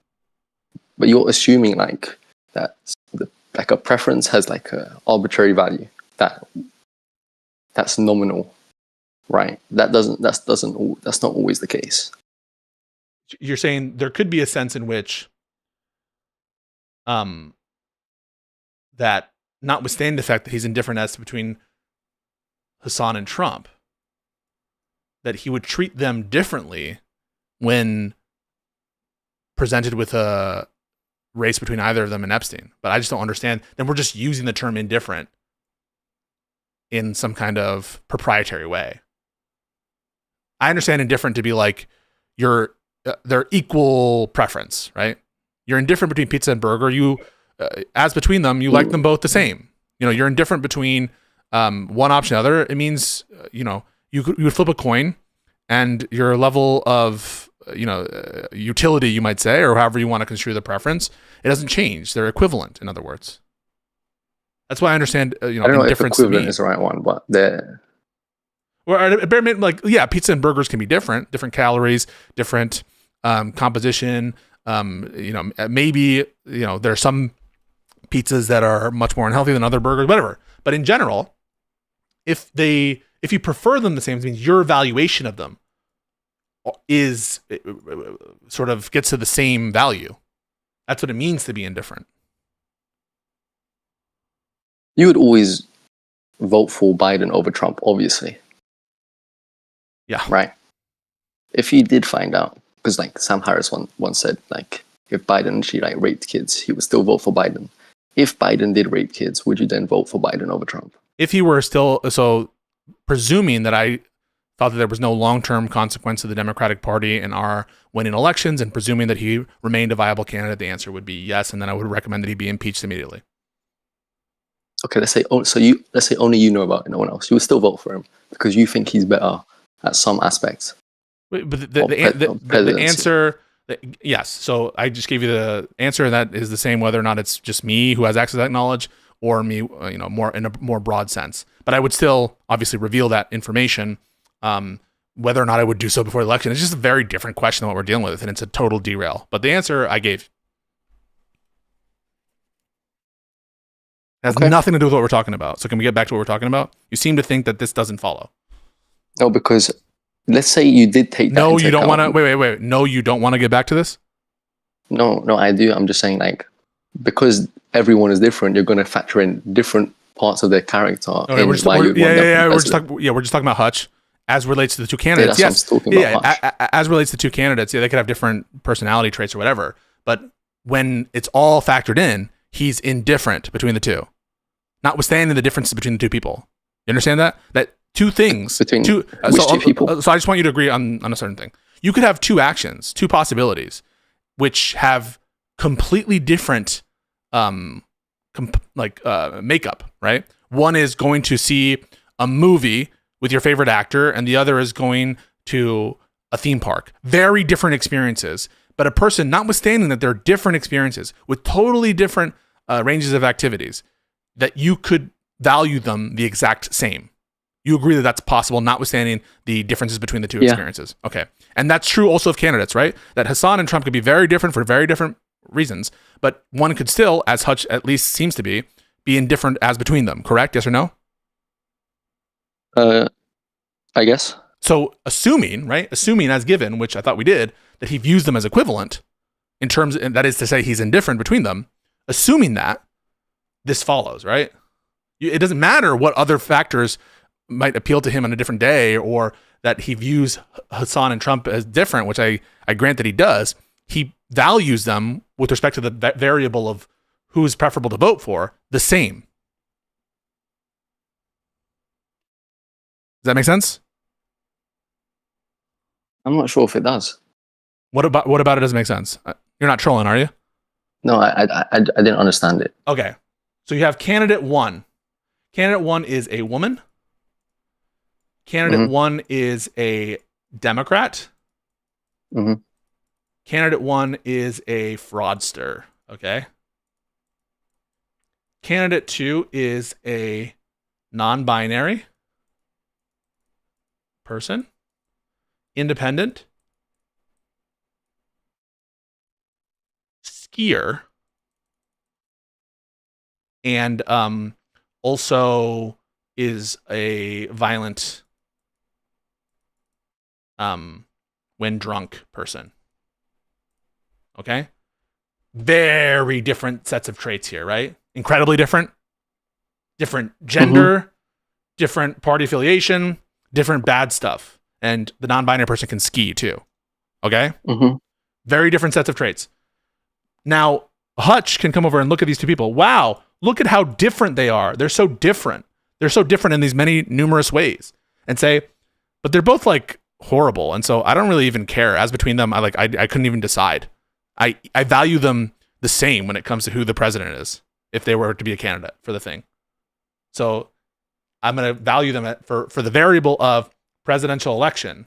Yeah, but you're assuming like that, like a preference has like a arbitrary value that's nominal, right? That's not always the case. You're saying there could be a sense in which, that notwithstanding the fact that he's indifferent as to between Hassan and Trump, that he would treat them differently when presented with a race between either of them and Epstein. But I just don't understand. Then we're just using the term indifferent in some kind of proprietary way. I understand indifferent to be like they're equal preference, right? You're indifferent between pizza and burger. You, as between them, you like them both the same. You're indifferent between one option and the other. It means, you would flip a coin and your level of, utility, you might say, or however you want to construe the preference, it doesn't change. They're equivalent, in other words. That's why I understand, I don't know if equivalent is the right one, but they're... Well, pizza and burgers can be different calories, different composition. Maybe, there are some pizzas that are much more unhealthy than other burgers, whatever. But in general, if you prefer them the same, it means your evaluation of them is sort of gets to the same value. That's what it means to be indifferent. You would always vote for Biden over Trump, obviously. Yeah. Right. If you did find out, because like Sam Harris once said, like if Biden actually like raped kids, he would still vote for Biden. If Biden did rape kids, would you then vote for Biden over Trump? If he were still, so presuming that I thought that there was no long-term consequence to the Democratic Party in our winning elections, and presuming that he remained a viable candidate, the answer would be yes, and then I would recommend that he be impeached immediately. Okay, let's say only you know about it, no one else. You would still vote for him because you think he's better at some aspects. But the answer, yes. So I just gave you the answer, and that is the same whether or not it's just me who has access to that knowledge, or me, more in a more broad sense. But I would still obviously reveal that information. Whether or not I would do so before the election, it's just a very different question than what we're dealing with, and it's a total derail. But the answer I gave has nothing to do with what we're talking about. So can we get back to what we're talking about? You seem to think that this doesn't follow. No, because let's say you did take that. No, you don't want to. Wait. No, you don't want to get back to this? No, I do. I'm just saying, like, because everyone is different, you're going to factor in different parts of their character. Okay, we're just talking about Hutch as relates to the two candidates. As relates to two candidates, they could have different personality traits or whatever. But when it's all factored in, he's indifferent between the two, notwithstanding the differences between the two people. You understand that? That two things between two people. So I just want you to agree on a certain thing. You could have two actions, two possibilities, which have completely different makeup, right? One is going to see a movie with your favorite actor, and the other is going to a theme park. Very different experiences. But a person, notwithstanding that they're different experiences with totally different ranges of activities, that you could value them the exact same. You agree that that's possible, notwithstanding the differences between the two experiences. Okay. And that's true also of candidates, right? That Hassan and Trump could be very different for very different reasons, but one could still, as Hutch at least seems to be indifferent as between them, correct? Yes or no? I guess. So assuming as given, which I thought we did, that he views them as equivalent in terms, and that is to say he's indifferent between them, assuming that, this follows, right? It doesn't matter what other factors might appeal to him on a different day, or that he views Hassan and Trump as different, which I grant that he does. He values them with respect to the variable of who's preferable to vote for the same. Does that make sense? I'm not sure if it does. What about it doesn't make sense? You're not trolling, are you? No, I didn't understand it. Okay. So you have candidate one. Candidate one is a woman. Candidate one is a Democrat. Mm-hmm. Candidate one is a fraudster. Okay. Candidate two is a non-binary person, independent, skier, and also is a violent when drunk person. Okay? Very different sets of traits here, right? Incredibly different. Different gender, different party affiliation, different bad stuff. And the non-binary person can ski too. Okay? Mm-hmm. Very different sets of traits. Now, Hutch can come over and look at these two people. Wow, look at how different they are. They're so different. They're so different in these many numerous ways. And say, but they're both like horrible. And so I don't really even care. As between them, I couldn't even decide. I value them the same when it comes to who the president is, if they were to be a candidate for the thing. So I'm going to value them for the variable of presidential election.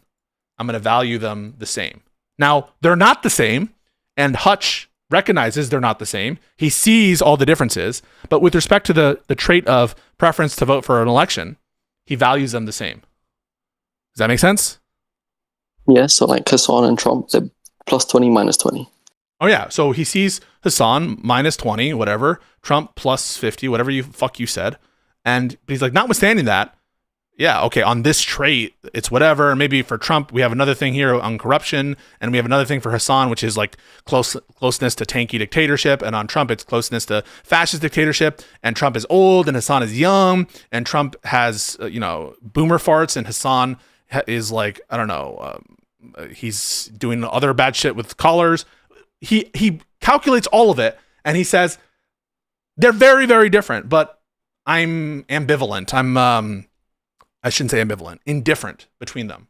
I'm going to value them the same. Now, they're not the same, and Hutch recognizes they're not the same. He sees all the differences, but with respect to the trait of preference to vote for an election, he values them the same. Does that make sense? Yeah, so like Hassan and Trump, they're plus 20, minus 20. Oh yeah, so he sees Hassan minus 20, whatever, Trump plus 50, whatever you said. But he's like, notwithstanding that, yeah, okay, on this trait, it's whatever. Maybe for Trump, we have another thing here on corruption, and we have another thing for Hassan, which is like closeness to tanky dictatorship, and on Trump, it's closeness to fascist dictatorship, and Trump is old, and Hassan is young, and Trump has, boomer farts, and Hassan is like, I don't know, he's doing other bad shit with collars. He calculates all of it, and he says, they're very, very different, but I'm ambivalent. I shouldn't say ambivalent, indifferent between them.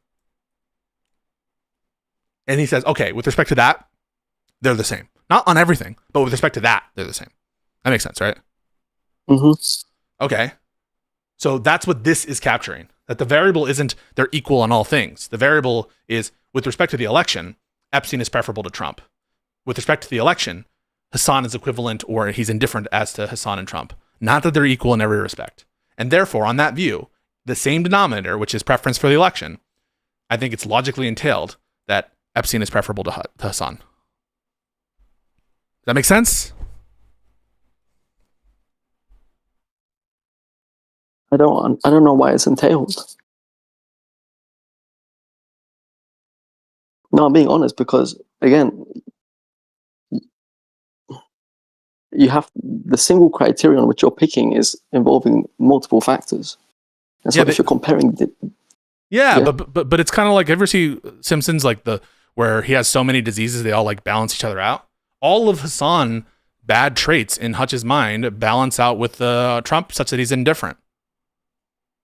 And he says, okay, with respect to that, they're the same. Not on everything, but with respect to that, they're the same. That makes sense, right? Mm-hmm. Okay. So that's what this is capturing. That the variable isn't they're equal on all things. The variable is, with respect to the election, Epstein is preferable to Trump. With respect to the election, Hassan is equivalent or he's indifferent as to Hassan and Trump. Not that they're equal in every respect. And therefore, on that view, the same denominator, which is preference for the election, I think it's logically entailed that Epstein is preferable to Hassan. Does that make sense? I don't know why it's entailed. No, I'm being honest because, again, you have the single criterion which you're picking is involving multiple factors. And so if you're comparing but it's kind of like, ever see Simpsons, like where he has so many diseases they all like balance each other out? All of Hassan bad traits in Hutch's mind balance out with Trump such that he's indifferent.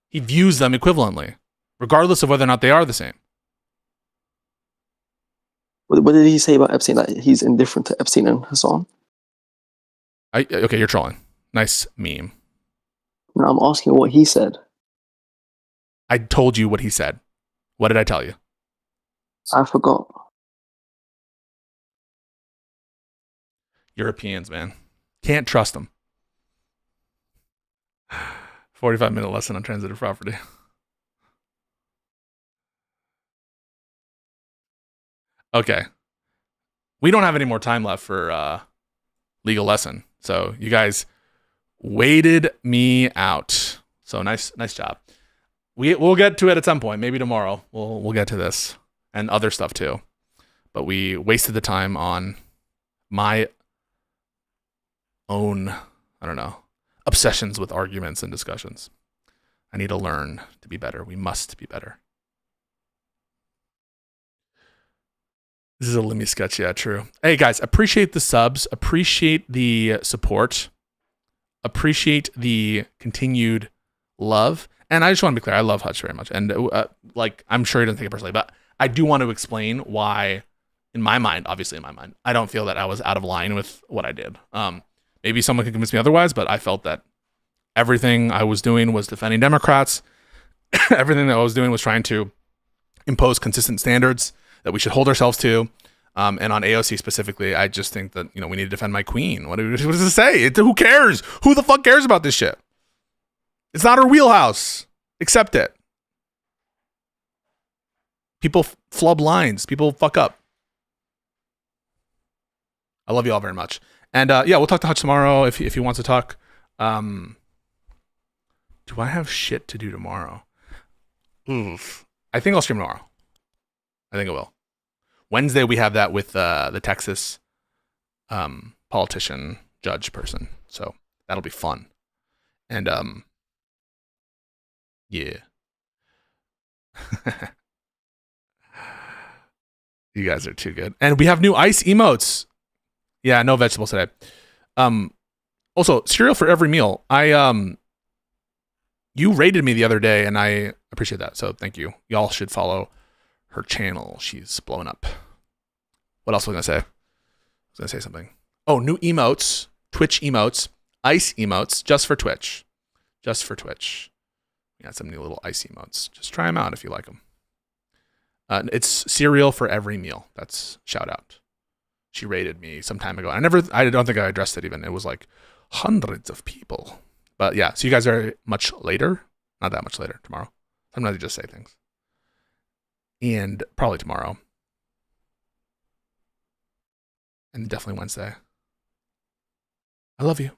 He views them equivalently, regardless of whether or not they are the same. What did he say about Epstein? That he's indifferent to Epstein and Hassan? Okay, you're trolling. Nice meme. No, I'm asking what he said. I told you what he said. What did I tell you? I forgot. Europeans, man. Can't trust them. 45-minute lesson on transitive property. Okay. We don't have any more time left for legal lesson. So you guys waited me out. So nice job. We'll get to it at some point. Maybe tomorrow. We'll get to this and other stuff too. But we wasted the time on my own, I don't know, obsessions with arguments and discussions. I need to learn to be better. We must be better. This is a Limmy sketch. Yeah, true. Hey guys, appreciate the subs. Appreciate the support. Appreciate the continued love. And I just want to be clear, I love Hutch very much. And I'm sure he doesn't take it personally, but I do want to explain why, in my mind, obviously in my mind, I don't feel that I was out of line with what I did. Maybe someone can convince me otherwise, but I felt that everything I was doing was defending Democrats. Everything that I was doing was trying to impose consistent standards that we should hold ourselves to. And on AOC specifically, I just think that, we need to defend my queen. What does it say? Who cares? Who the fuck cares about this shit? It's not her wheelhouse. Accept it. People flub lines. People fuck up. I love you all very much. And we'll talk to Hutch tomorrow if he wants to talk. Do I have shit to do tomorrow? Oof. I think I'll stream tomorrow. I think I will. Wednesday we have that with the Texas politician, judge person. So that'll be fun. And yeah. You guys are too good. And we have new ice emotes. Yeah, no vegetables today. Also, cereal for every meal. You rated me the other day, and I appreciate that. So thank you. Y'all should follow her channel. She's blowing up. What else was I gonna say? I was gonna say something. Oh, new emotes, Twitch emotes, ice emotes, just for Twitch. Just for Twitch. We got some new little ice emotes. Just try them out if you like them. It's cereal for every meal. That's shout out. She rated me some time ago. I don't think I addressed it even. It was like hundreds of people. But yeah, so you guys are much later. Not that much later, tomorrow. Sometimes I just say things. And probably tomorrow. And definitely Wednesday. I love you.